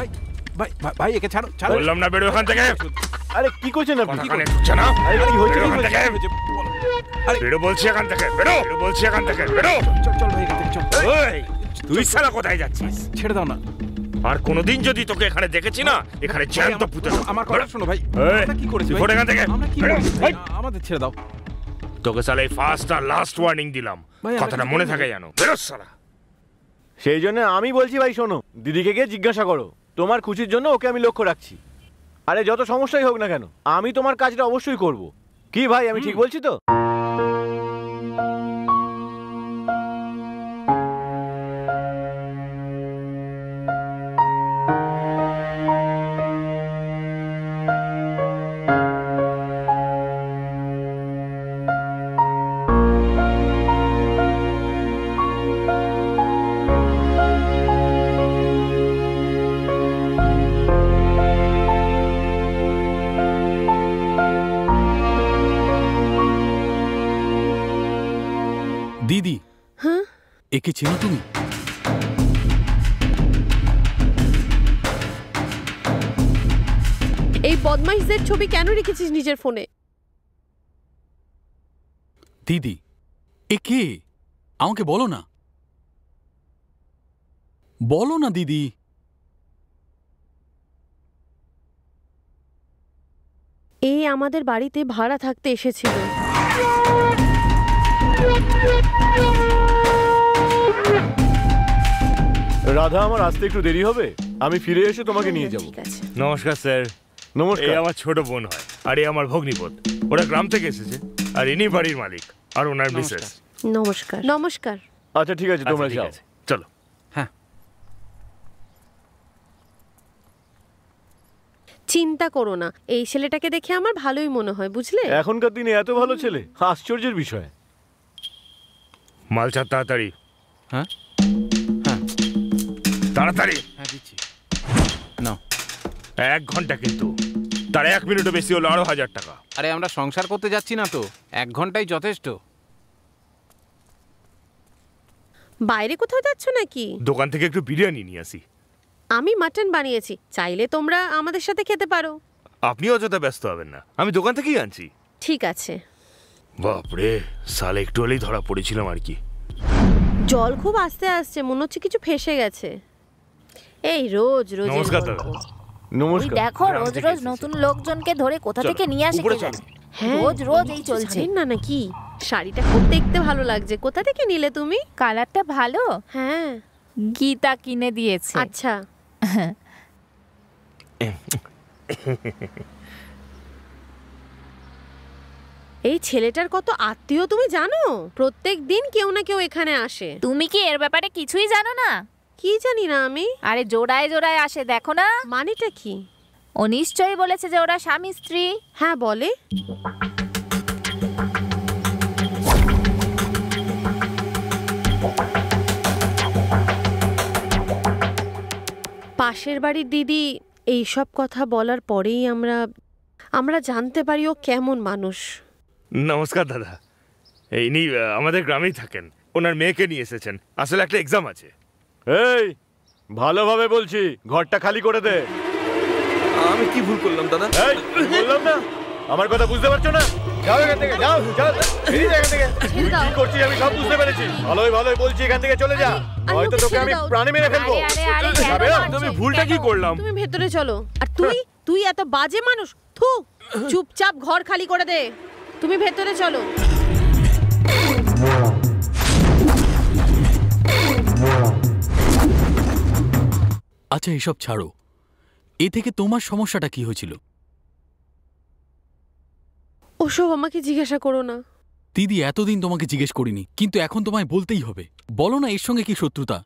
ভাই ভাই একে ছাড়ো, ছাড়ো। বললাম না বেরো এখান থেকে। আরে কি করছেন আপনি? কথা কানে ঢুকছে না? আরে কি হচ্ছে? বেরো এখান থেকে। বেরো বলছি এখান থেকে, বেরো বলছি এখান থেকে, বেরো। চল ভাই, এখান থেকে চল। ওই, তুই শালা কোথায় যাচ্ছিস? ছেড়ে দাও না। আর কোনোদিন যদি তোকে এখানে দেখেছি না, এখানে জ্যান্ত পুঁতে দেবো। আমার কথা শোনো ভাই। এই, আমরা কি করেছি তুই ভাই? ফোন এখান থেকে। আমরা কি বেরো। করেছি? এই, আমাদের ছেড়ে দাও। তোকে শালা এই ফার্স্ট আর লাস্ট ওয়ার্নিং দিলাম, ভাই, আমরা কথাটা কিছু মনে করিনি। থাকে জানো। বেরো শালা। সেই জন্য আমি বলছি ভাই শোনো, দিদিকে গিয়ে জিজ্ঞাসা করো। তোমার খুশির জন্য ওকে আমি লক্ষ্য রাখছি। আরে যত সমস্যাই হোক না কেন, আমি তোমার কাজটা অবশ্যই করব। কি ভাই, আমি ঠিক বলছি তো? দিদি, হ্যাঁ, একে চেনো তুমি? এই বদমাইশদের ছবি কেন রেখেছিস নিজের ফোনে? দিদি, এ কে? আমাকে বলো না, বলো না দিদি। এই আমাদের বাড়িতে ভাড়া থাকতে এসেছিল। রাধা, আমার আসতে একটু দেরি হবে, আমি ফিরে এসে তোমাকে নিয়ে যাব। ঠিক আছে। নমস্কার স্যার। নমস্কার। এই আমার ছোট বোন হয়, আর এই আমার ভগ্নিপত। ওরা গ্রাম থেকে এসেছে, আর ইনি বাড়ির মালিক, আর ওনার মিসেস। নমস্কার। নমস্কার। আচ্ছা ঠিক আছে, তোমরা যাও। চলো। চিন্তা করো না, এই ছেলেটাকে দেখে আমার ভালোই মনে হয়, বুঝলে? এখনকার দিনে এত ভালো ছেলে, আশ্চর্যের বিষয়। মাল চার তাড়াতাড়ি। হ্যাঁ হ্যাঁ তাড়াতাড়ি। হ্যাঁ দিচ্ছি। নাও। 1 ঘন্টা, কিন্তু তার 1 মিনিটও বেশি হলো 1000 টাকা। আরে আমরা সংসার করতে যাচ্ছি না তো, 1 ঘন্টাই যথেষ্ট। বাইরে কোথাও যাচ্ছ নাকি? দোকান থেকে একটু বিরিয়ানি নিয়ে আসি। আমি মাটন বানিয়েছি, চাইলে তোমরা আমাদের সাথে খেতে পারো। আপনি অযথা ব্যস্ত হবেন না, আমি দোকান থেকেই আনছি। ঠিক আছে। বাপরে, সালে একটু হলেই ধরা পড়েছিলাম আর কি। জল খুব আস্তে আসছে, মনে হচ্ছে কিছু ফেসে গেছে। এই রোজ রোজ নমস্কার দাদা। নমস্কার। দেখো রোজ রোজ নতুন লোকজনকে ধরে কোথা থেকে নিয়ে আসে কে জানে। রোজ রোজ এই চলছে না নাকি? শাড়িটা খুব দেখতে ভালো লাগছে, কোথা থেকে নিলে তুমি? কালারটা ভালো। হ্যাঁ, গীতা কিনে দিয়েছে। আচ্ছা। এই ছেলেটার কত আত্মীয় তুমি জানো? প্রত্যেক দিন কেউ না কেউ এখানে আসে। তুমি কি এর ব্যাপারে কিছুই জানো না? কি জানি না আমি। আরে জোড়ায় জোড়ায় আসে, দেখো না। মানেটা কি? ও নিশ্চয়ই বলেছে যে ওরা স্বামী স্ত্রী। হ্যাঁ বলে। পাশের বাড়ির দিদি এই সব কথা বলার পরেই আমরা জানতে পারি ও কেমন মানুষ। নমস্কার দাদা। ইনি আমাদের গ্রামেই থাকেন, ওনার মেয়েকে নিয়ে এসেছেন। আসলে একটা এক্সাম আছে। এই ভালোভাবে বলছি, ঘরটা খালি করে দে। আমি কি ভুল করলাম দাদা? এই বললাম না, আমার কথা বুঝতে পারছো না? যাও এখান থেকে, যাও যাও, বেরিয়ে যা এখান থেকে। তুই কি করছিস আমি সব বুঝতে পেরেছি। ভালোই ভালোই বলছি, এখান থেকে চলে যা, হয়তো তোকে আমি প্রাণে মেরে ফেলবো। আমি ভুলটা কি করলাম? তুমি ভেতরে চলো। আর তুই এত বাজে মানুষ? থু, চুপচাপ ঘর খালি করে দে। তুমি ভেতরে চলো। আচ্ছা এসব ছাড়ো, এ থেকে তোমার সমস্যাটা কি হয়েছিল? ওসব আমাকে জিজ্ঞাসা করো না। দিদি এতদিন তোমাকে জিজ্ঞেস করিনি, কিন্তু এখন তোমায় বলতেই হবে। বলো না এর সঙ্গে কি শত্রুতা?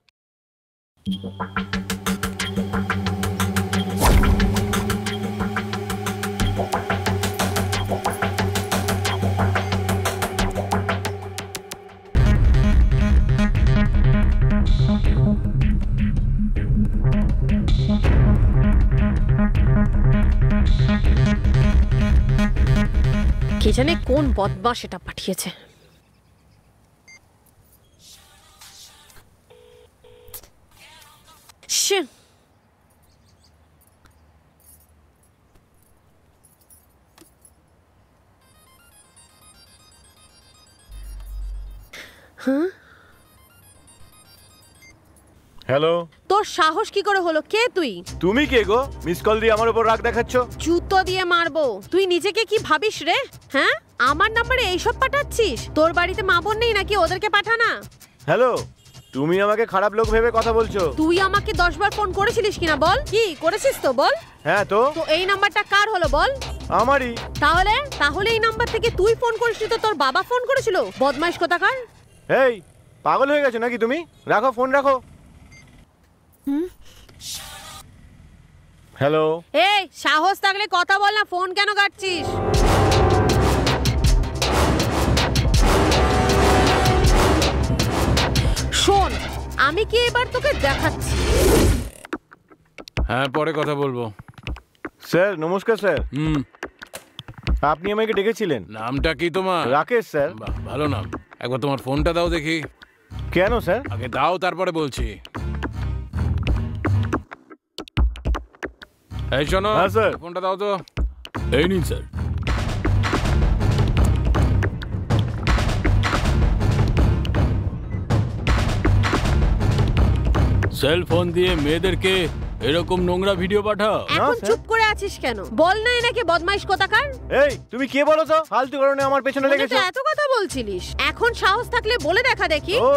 কে জানে কোন বদমাশ এটা পাঠিয়েছে। হ্যাঁ, হ্যালো, তোর সাহস কি করে হলো? কে তুই? তুমি কে গো? মিস কল দিয়ে আমার উপর রাগ দেখাচ্ছ? জুতো দিয়ে মারবো। তুই নিজেকে কি ভাবিস রে? হ্যাঁ, আমার নাম্বারে এইসব পাঠাচ্ছিস? তোর বাড়িতে মা বোন নেই নাকি? ওদেরকে পাঠানা। হ্যালো, তুমি আমাকে খারাপ লোক ভেবে কথা বলছো? তুই আমাকে 10 বার ফোন করেছিলিস কিনা বল? কি করেছিস তো বল? হ্যাঁ তো এই নাম্বারটা কার হলো বল? আমারই। তাহলে এই নাম্বার থেকে তুই ফোন করিসনি তো তোর বাবা ফোন করেছিল? বদমাইশ কোথাকার। এই পাগল হয়ে গেছো নাকি তুমি? রাখো ফোন, রাখো। হ্যালো, এই সাহস থাকলে কথা বল না, ফোন কেন কাটছিস? শোন, আমি কি এবার তোকে দেখাচ্ছি। হ্যাঁ, পরে কথা বলবো। স্যার নমস্কার স্যার। আপনি আমাকে ডেকেছিলেন? নামটা কি তোমার? রাকেশ স্যার। ভালো নাম। একবার তোমার ফোনটা দাও দেখি। কেন স্যার? আগে দাও, তারপরে বলছি। এই শোনো। হ্যাঁ স্যার। ফোনটা দাও তো। এই নিন স্যার। সেল ফোন দিয়ে মেয়েদেরকে এরকম নোংরা ভিডিও পাঠাও? এখন চুপ করে আছিস কেন? বল না এনাকে বদমাইশ কোথাকার। এই তুমি কে বলো তো? ফালতু কারণে আমার পেছনে লেগেছো। এত কথা বলছিলিস, এখন সাহস থাকলে বলে দেখা দেখি। ও,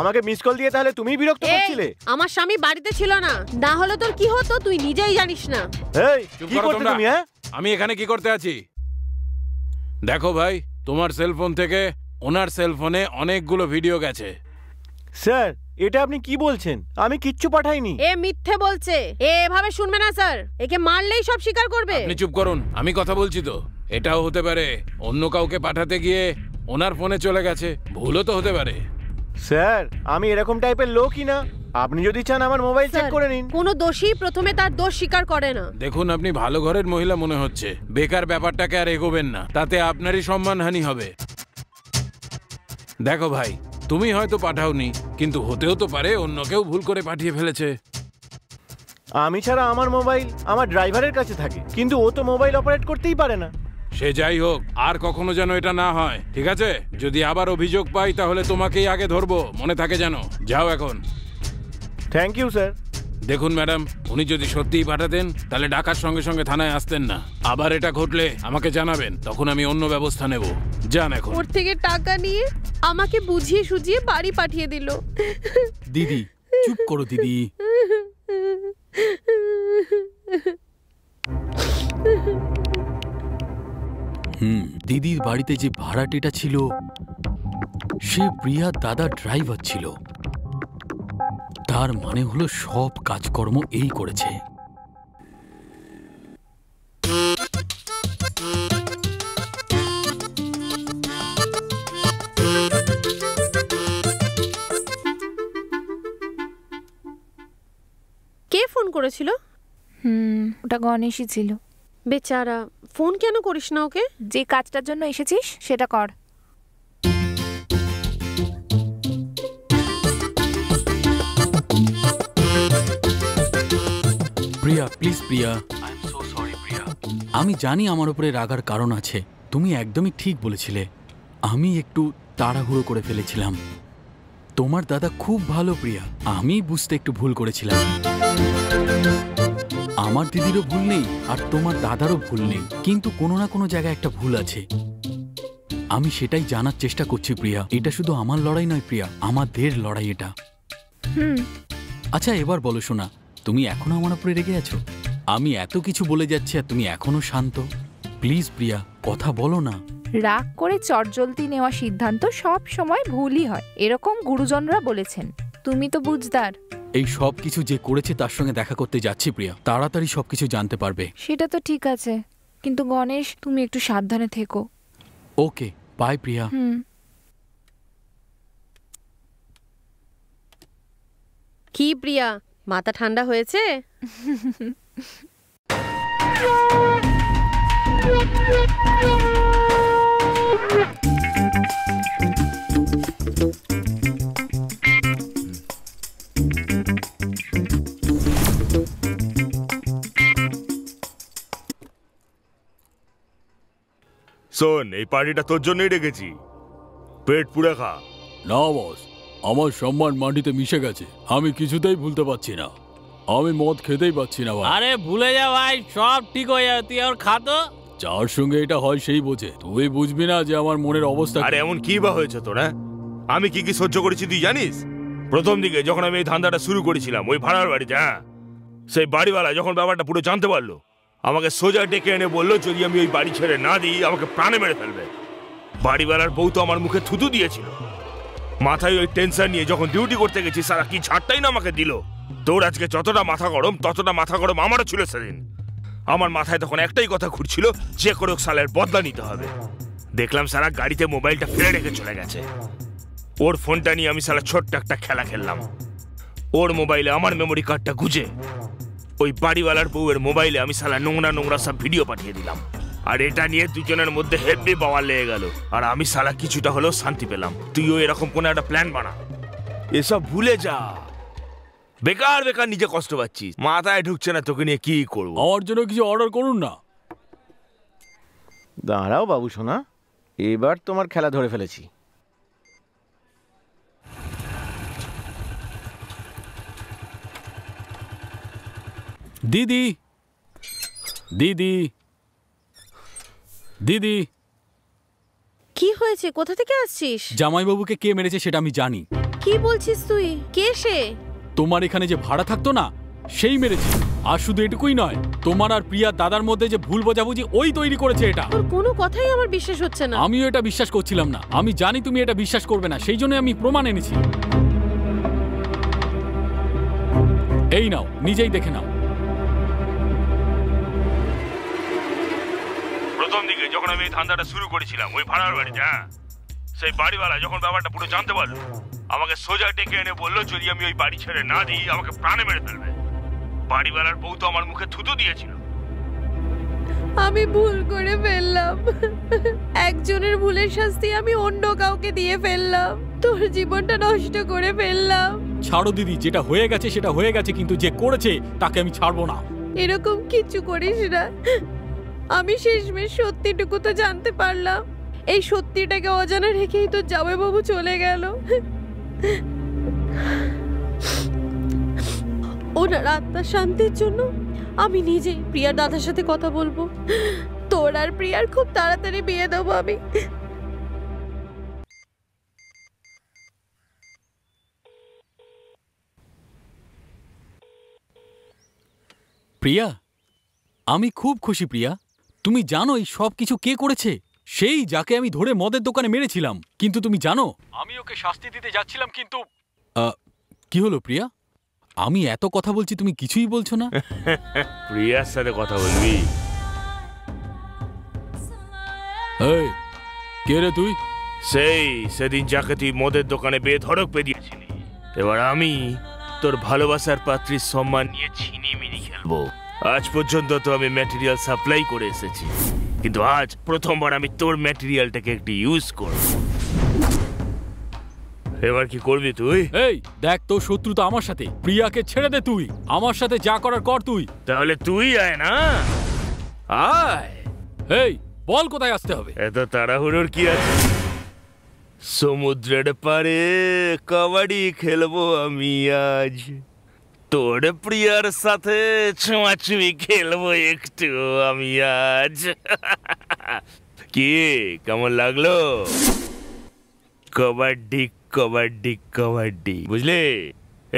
আমাকে মিস কল দিয়ে তাহলে তুমি বিরক্ত করছিলে? আমার স্বামী বাড়িতে ছিল না, না হলে তোর কি হতো তুই নিজেই জানিস না। এই কি করতে তুমি? হ্যাঁ, আমি এখানে কি করতে আছি? দেখো ভাই, তোমার সেলফোন থেকে ওনার সেলফোনে অনেকগুলো ভিডিও গেছে। স্যার এটা আপনি কি বলছেন? আমি কিচ্ছু পাঠাইনি। এ মিথ্যে বলছে। এভাবে শুনবে না স্যার, একে মারলেই সব স্বীকার করবে। আপনি চুপ করুন, আমি কথা বলছি তো। এটাও হতে পারে অন্য কাউকে পাঠাতে গিয়ে ওনার ফোনে চলে গেছে, ভুলও তো হতে পারে। স্যার আমি এরকম টাইপের লোকই না। আপনি যদি চান আমার মোবাইল চেক করে নিন। কোনো দোষী প্রথমে তার দোষ স্বীকার করে না। দেখুন, আপনি ভালো ঘরের মহিলা মনে হচ্ছে। বেকার ব্যাপারটাকে আর এগোবেন না, তাতে আপনারই সম্মানহানি হবে। দেখো ভাই, তুমি হয়তো পাঠাওনি, কিন্তু হতেও তো পারে অন্য কেউ ভুল করে পাঠিয়ে ফেলেছে। আমি ছাড়া আমার মোবাইল আমার ড্রাইভারের কাছে থাকে, কিন্তু ও তো মোবাইল অপারেট করতেই পারে না। সে যাই হোক, আর কখনো যেন এটা না হয়, ঠিক আছে? যদি আবার অভিযোগ পাই তাহলে তোমাকেই আগে ধরবো, মনে থাকে যেন। যাও এখন। Thank you sir. দেখুন ম্যাডাম, উনি যদি সত্যিই পাঠাতেন তাহলে ডাকার সঙ্গে সঙ্গে থানায় আসতেন না। আবার এটা ঘটলে আমাকে জানাবেন, তখন আমি অন্য ব্যবস্থা নেব। যান এখন। ওর থেকে টাকা নিয়ে আমাকে বুঝিয়ে সুঝিয়ে বাড়ি পাঠিয়ে দিল। দিদি চুপ করো দিদি। দিদির বাড়িতে যে ভাড়াটিটা ছিল সে প্রিয়ার দাদা ড্রাইভার ছিল। তার মানে হলো সব কাজকর্ম এই করেছে। কে ফোন করেছিল? ওটা গণেশই ছিল। বেচারা, ফোন কেন করিস না ওকে? যে কাজটার জন্য এসেছিস সেটা কর। Priya please Priya, I am so sorry Priya. আমি জানি আমার উপরে রাগার কারণ আছে। তুমি একদমই ঠিক বলেছিলে, আমি একটু তাড়াহুড়ো করে ফেলেছিলাম। তোমার দাদা খুব ভালো প্রিয়া, আমি বুঝতে একটু ভুল করেছিলাম। আমার দিদিরও ভুল নেই আর তোমার দাদারও ভুল নেই, কিন্তু কোনো না কোনো জায়গায় একটা ভুল আছে। আমি সেটাই জানার চেষ্টা করছি প্রিয়া। এটা শুধু আমার লড়াই নয় প্রিয়া, আমাদের লড়াই এটা। আচ্ছা এবার বলো শোনা, তুমি এখনো আমার উপরে রেগে আছো? আমি এত কিছু বলে যাচ্ছি আর তুমি এখনো শান্ত? প্লিজ প্রিয়া কথা বলো না। রাগ করে চটজলদি নেওয়া সিদ্ধান্ত সব সময় ভুলই হয়, এরকম গুরুজনরা বলেছেন। তুমি তো বুঝদার। এই সব কিছু যে করেছে তার সঙ্গে দেখা করতে যাচ্ছি প্রিয়া, তাড়াতাড়ি সবকিছু জানতে পারবে। সেটা তো ঠিক আছে, কিন্তু গণেশ তুমি একটু সাবধানে থেকো। ওকে বাই প্রিয়া। কি প্রিয়া, মাথা ঠান্ডা হয়েছে? শোন, এই পার্টিটা তোর জন্যই রেখেছি। পেট পুড়ে খা, না বস, আমার সম্মান মাটিতে মিশে গেছে, আমি কিছুতেই ভুলতে পারছি না। আমি মদ খেতেই পাচ্ছি না ভাই। আরে ভুলে যা ভাই, সব ঠিক হয়ে যাবে, তুই আর খা তো। যার সঙ্গে এটা হয় সেই বোঝে, তুই বুঝবি না যে আমার মনের অবস্থা। আরে এমন কি বা হয়েছে তোরা? আমি কি কি সহ্য করেছি তুই জানিস? প্রথম দিকে যখন আমি এই ধান্দাটা শুরু করেছিলাম ওই ভাড়ার বাড়িতে, হ্যাঁ, সেই বাড়িওয়ালা যখন ব্যাপারটা পুরো জানতে পারলো, আমাকে সোজা ডেকে এনে বললো যদি আমি ওই বাড়ি ছেড়ে না দিই আমাকে প্রাণে মেরে ফেলবে। বাড়িওয়ালার বউ তো আমার মুখে থুতু দিয়েছিল। মাথায় ওই টেনশন নিয়ে যখন ডিউটি করতে গেছি সারা কি ছাড়টাই না আমাকে দিল। তোর আজকে যতটা মাথা গরম ততটা মাথা গরম আমারও ছিল সেদিন। আমার মাথায় তখন একটাই কথা ঘুরছিল, যে করে সালের বদলা নিতে হবে। দেখলাম সারা গাড়িতে মোবাইলটা ফেলে রেখে চলে গেছে। ওর ফোনটা নিয়ে আমি সারা ছোট্ট একটা খেলা খেললাম। ওর মোবাইলে আমার মেমোরি কার্ডটা গুজে ওই বাড়িওয়ালার বউয়ের মোবাইলে আমি সালা নোংরা নোংরা সব ভিডিও পাঠিয়ে দিলাম। আর এটা নিয়ে দুজনের মধ্যে হেভি পাওয়ার লেগে গেল। আর আমি সালা কিছুটা হলেও শান্তি পেলাম। তুইও এরকম কোনো একটা প্ল্যান বানা, এসব ভুলে যা। বেকার বেকার নিজে কষ্ট পাচ্ছিস, মাথায় ঢুকছে না তোকে নিয়ে কি করবো। আমার জন্য কিছু অর্ডার করুন না। দাঁড়াও বাবু সোনা, এবার তোমার খেলা ধরে ফেলেছি। দিদি, দিদি, দিদি। কি হয়েছে? কোথা থেকে আসছিস? জামাইবাবুকে কে মেরেছে সেটা আমি জানি। কি বলছিস তুই? কে সে? তোমার এখানে যে ভাড়া থাকতো না সেই মেরেছে। আর শুধু এটুকুই নয়, তোমার আর প্রিয়া দাদার মধ্যে যে ভুল বোঝাবুঝি ওই তৈরি করেছে এটা। তোর কোনো কথাই আমার বিশ্বাস হচ্ছে না। আমিও এটা বিশ্বাস করছিলাম না। আমি জানি তুমি এটা বিশ্বাস করবে না, সেই জন্য আমি প্রমাণ এনেছি। এই নাও, নিজেই দেখে নাও। প্রথম দিকে যখন আমি এই ধান্দাটা শুরু করেছিলাম ওই ভাড়ার বাড়িতে, হ্যাঁ, সেই বাড়িওয়ালা যখন ব্যাপারটা পুরো জানতে পারলো, আমাকে সোজা ডেকে এনে বললো যদি আমি ওই বাড়ি ছেড়ে না দিই আমাকে প্রাণে মেরে ফেলবে। বাড়িওয়ালার বউ তো আমার মুখে থুতু দিয়েছিল। আমি ভুল করে ফেললাম। একজনের ভুলের শাস্তি আমি অন্য কাউকে দিয়ে ফেললাম। তোর জীবনটা নষ্ট করে ফেললাম। ছাড়ো দিদি, যেটা হয়ে গেছে সেটা হয়ে গেছে, কিন্তু যে করেছে তাকে আমি ছাড়বো না। এরকম কিছু করিস না। আমি শেষমেশ সত্যিটুকু তো জানতে পারলাম। এই সত্যিটাকে অজানা রেখেই তো জামাইবাবু চলে গেল। ওনার আত্মার শান্তির জন্য আমি নিজেই প্রিয়ার দাদার সাথে কথা বলবো। তোর আর প্রিয়ার খুব তাড়াতাড়ি বিয়ে দেবো আমি। প্রিয়া, আমি খুব খুশি প্রিয়া। তুমি জানো এই সব কিছু কে করেছে? সেই যাকে আমি ধরে মদের দোকানে মেরেছিলাম। কিন্তু তুমি জানো আমি ওকে শাস্তি দিতে যাচ্ছিলাম, কিন্তু কি হলো প্রিয়া? আমি এত কথা বলছি তুমি কিছুই বলছো না। প্রিয়ার সাথে কথা বলবি? এই কে রে তুই? সেদিন যাকে তুই মদের দোকানে বেধড়ক পেদিয়েছিলি। এবার আমি তোর ভালোবাসার পাত্রীর সম্মান নিয়ে ছিনিমিনি খেলবো। আজ পর্যন্ত তো আমি ম্যাটেরিয়াল সাপ্লাই করে এসেছি, কিন্তু আজ প্রথমবার আমি তোর ম্যাটেরিয়ালটাকে একটু ইউজ করব। এবার কি করবি তুই? এই দেখ, তোর শত্রু তো আমার সাথে। প্রিয়াকে ছেড়ে দে তুই। আমার সাথে যা করার কর তুই। তাহলে তুই আয় না, আয়। এই বল কোথায় আসতে হবে? এত তাড়াহুড়োর কি আছে? সমুদ্রের পারে কবাডি খেলবো আমি আজ। তোর প্রিয়ার সাথে ছোঁয়াছুঁই খেলবো একটু আমি আজ। কি কেমন লাগলো? কবাডি কবাডি কবাডি, বুঝলি?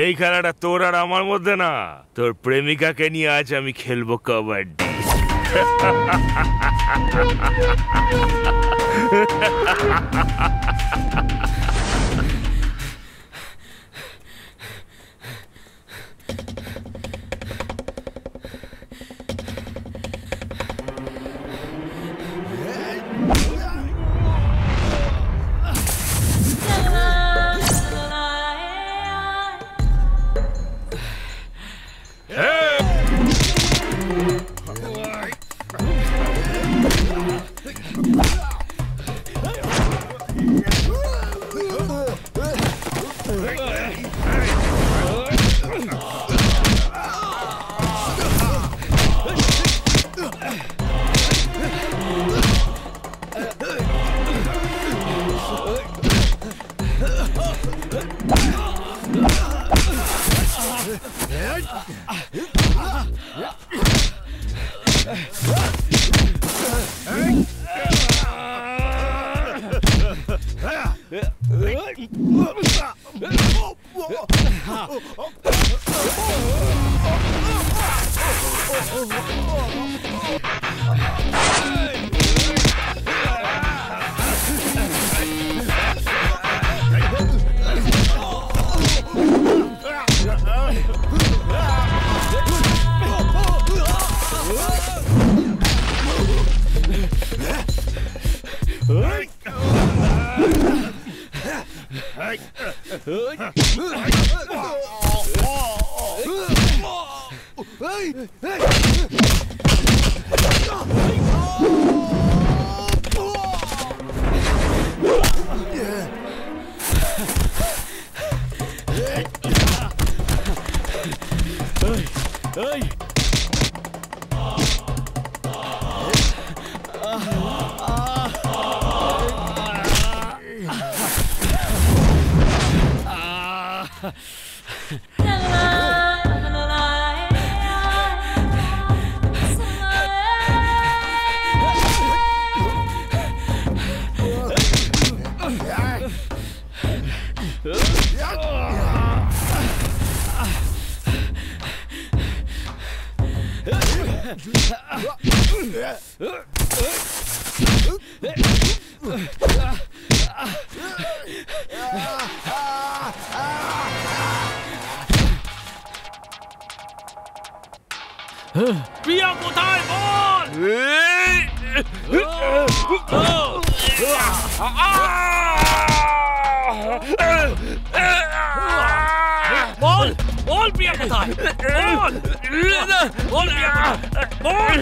এই খেলাটা তোর আর আমার মধ্যে না, তোর প্রেমিকাকে নিয়ে আজ আমি খেলবো কবাডি। প্রিয়া কোথায় বল বল প্রিয়া কোথায় বল বল প্রিয়া কোথায় বল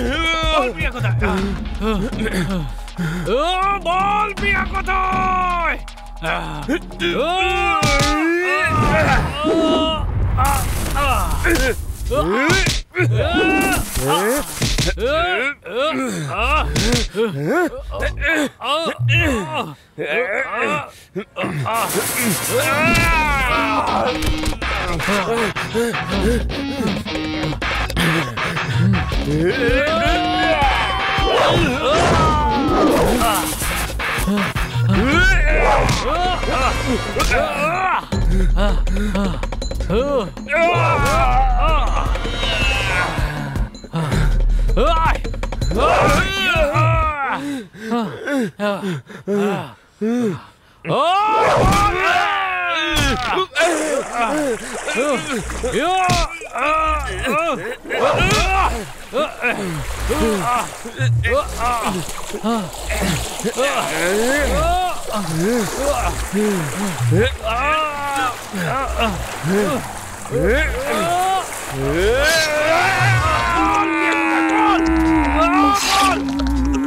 প্রিয়া কোথায়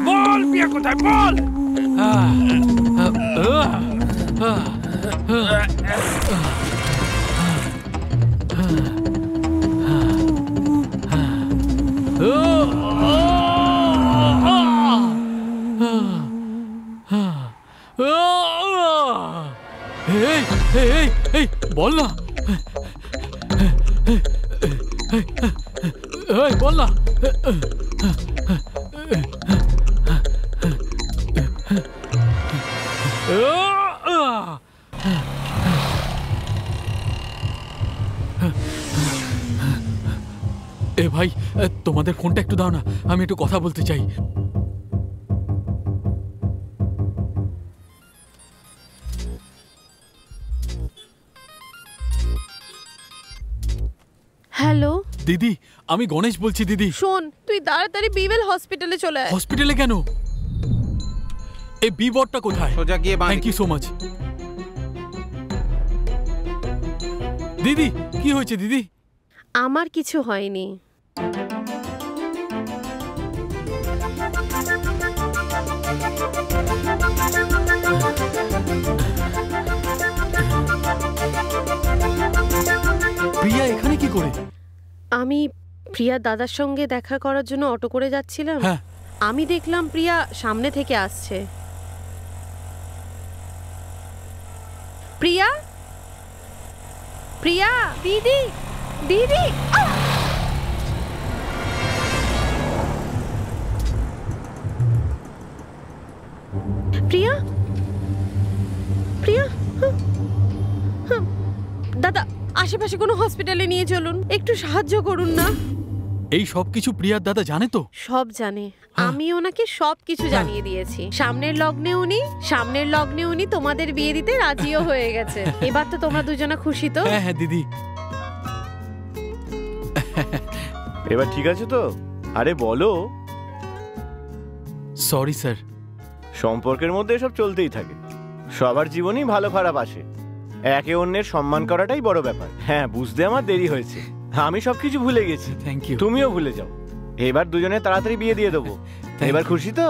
বল প্রিয়া কোথায় বল না বল না এ ভাই তোমাদের ফোনটা একটু দাও না, আমি একটু কথা বলতে চাই। হ্যালো দিদি, আমি গণেশ বলছি দিদি। শোন, তুই তাড়াতাড়ি বিবেল হসপিটালে চলে আয়। হসপিটালে কেন? এই বি ওয়ার্ডটা কোথায়? সোজা গিয়ে বাঁ। Thank you so much. দিদি, কি হয়েছে দিদি? আমার কিছু হয়নি। প্রিয়া এখানে কি করে? আমি প্রিয়া দাদার সঙ্গে দেখা করার জন্য অটো করে যাচ্ছিলাম। আমি দেখলাম প্রিয়া সামনে থেকে আসছে। প্রিয়া, প্রিয়া, দিদি, দিদি। প্রিয়া, প্রিয়া, দাদা আশেপাশে কোনো হসপিটালে নিয়ে চলুন, একটু সাহায্য করুন না। এই সব কিছু প্রিয়ার দাদা জানে তো? সব জানে, আমি ওনাকে সবকিছু জানিয়ে দিয়েছি। সামনের লগ্নে উনি তোমাদের বিয়ে দিতে রাজিও হয়ে গেছে। এবার তো তোমরা দুজনা খুশি তো? হ্যাঁ হ্যাঁ দিদি। এবার ঠিক আছে তো? আরে বলো। Sorry sir. সম্পর্কের মধ্যে এসব চলতেই থাকে, সবার জীবনেই ভালো খারাপ আসে, একে অন্যের সম্মান করাটাই বড় ব্যাপার। হ্যাঁ, বুঝতে আমার দেরি হয়েছে, আমি সবকিছু ভুলে গেছি। Thank you. তুমিও ভুলে যাও। এবার দুজনে তাড়াতাড়ি বিয়ে দিয়ে দেবো। এবার খুশি তো?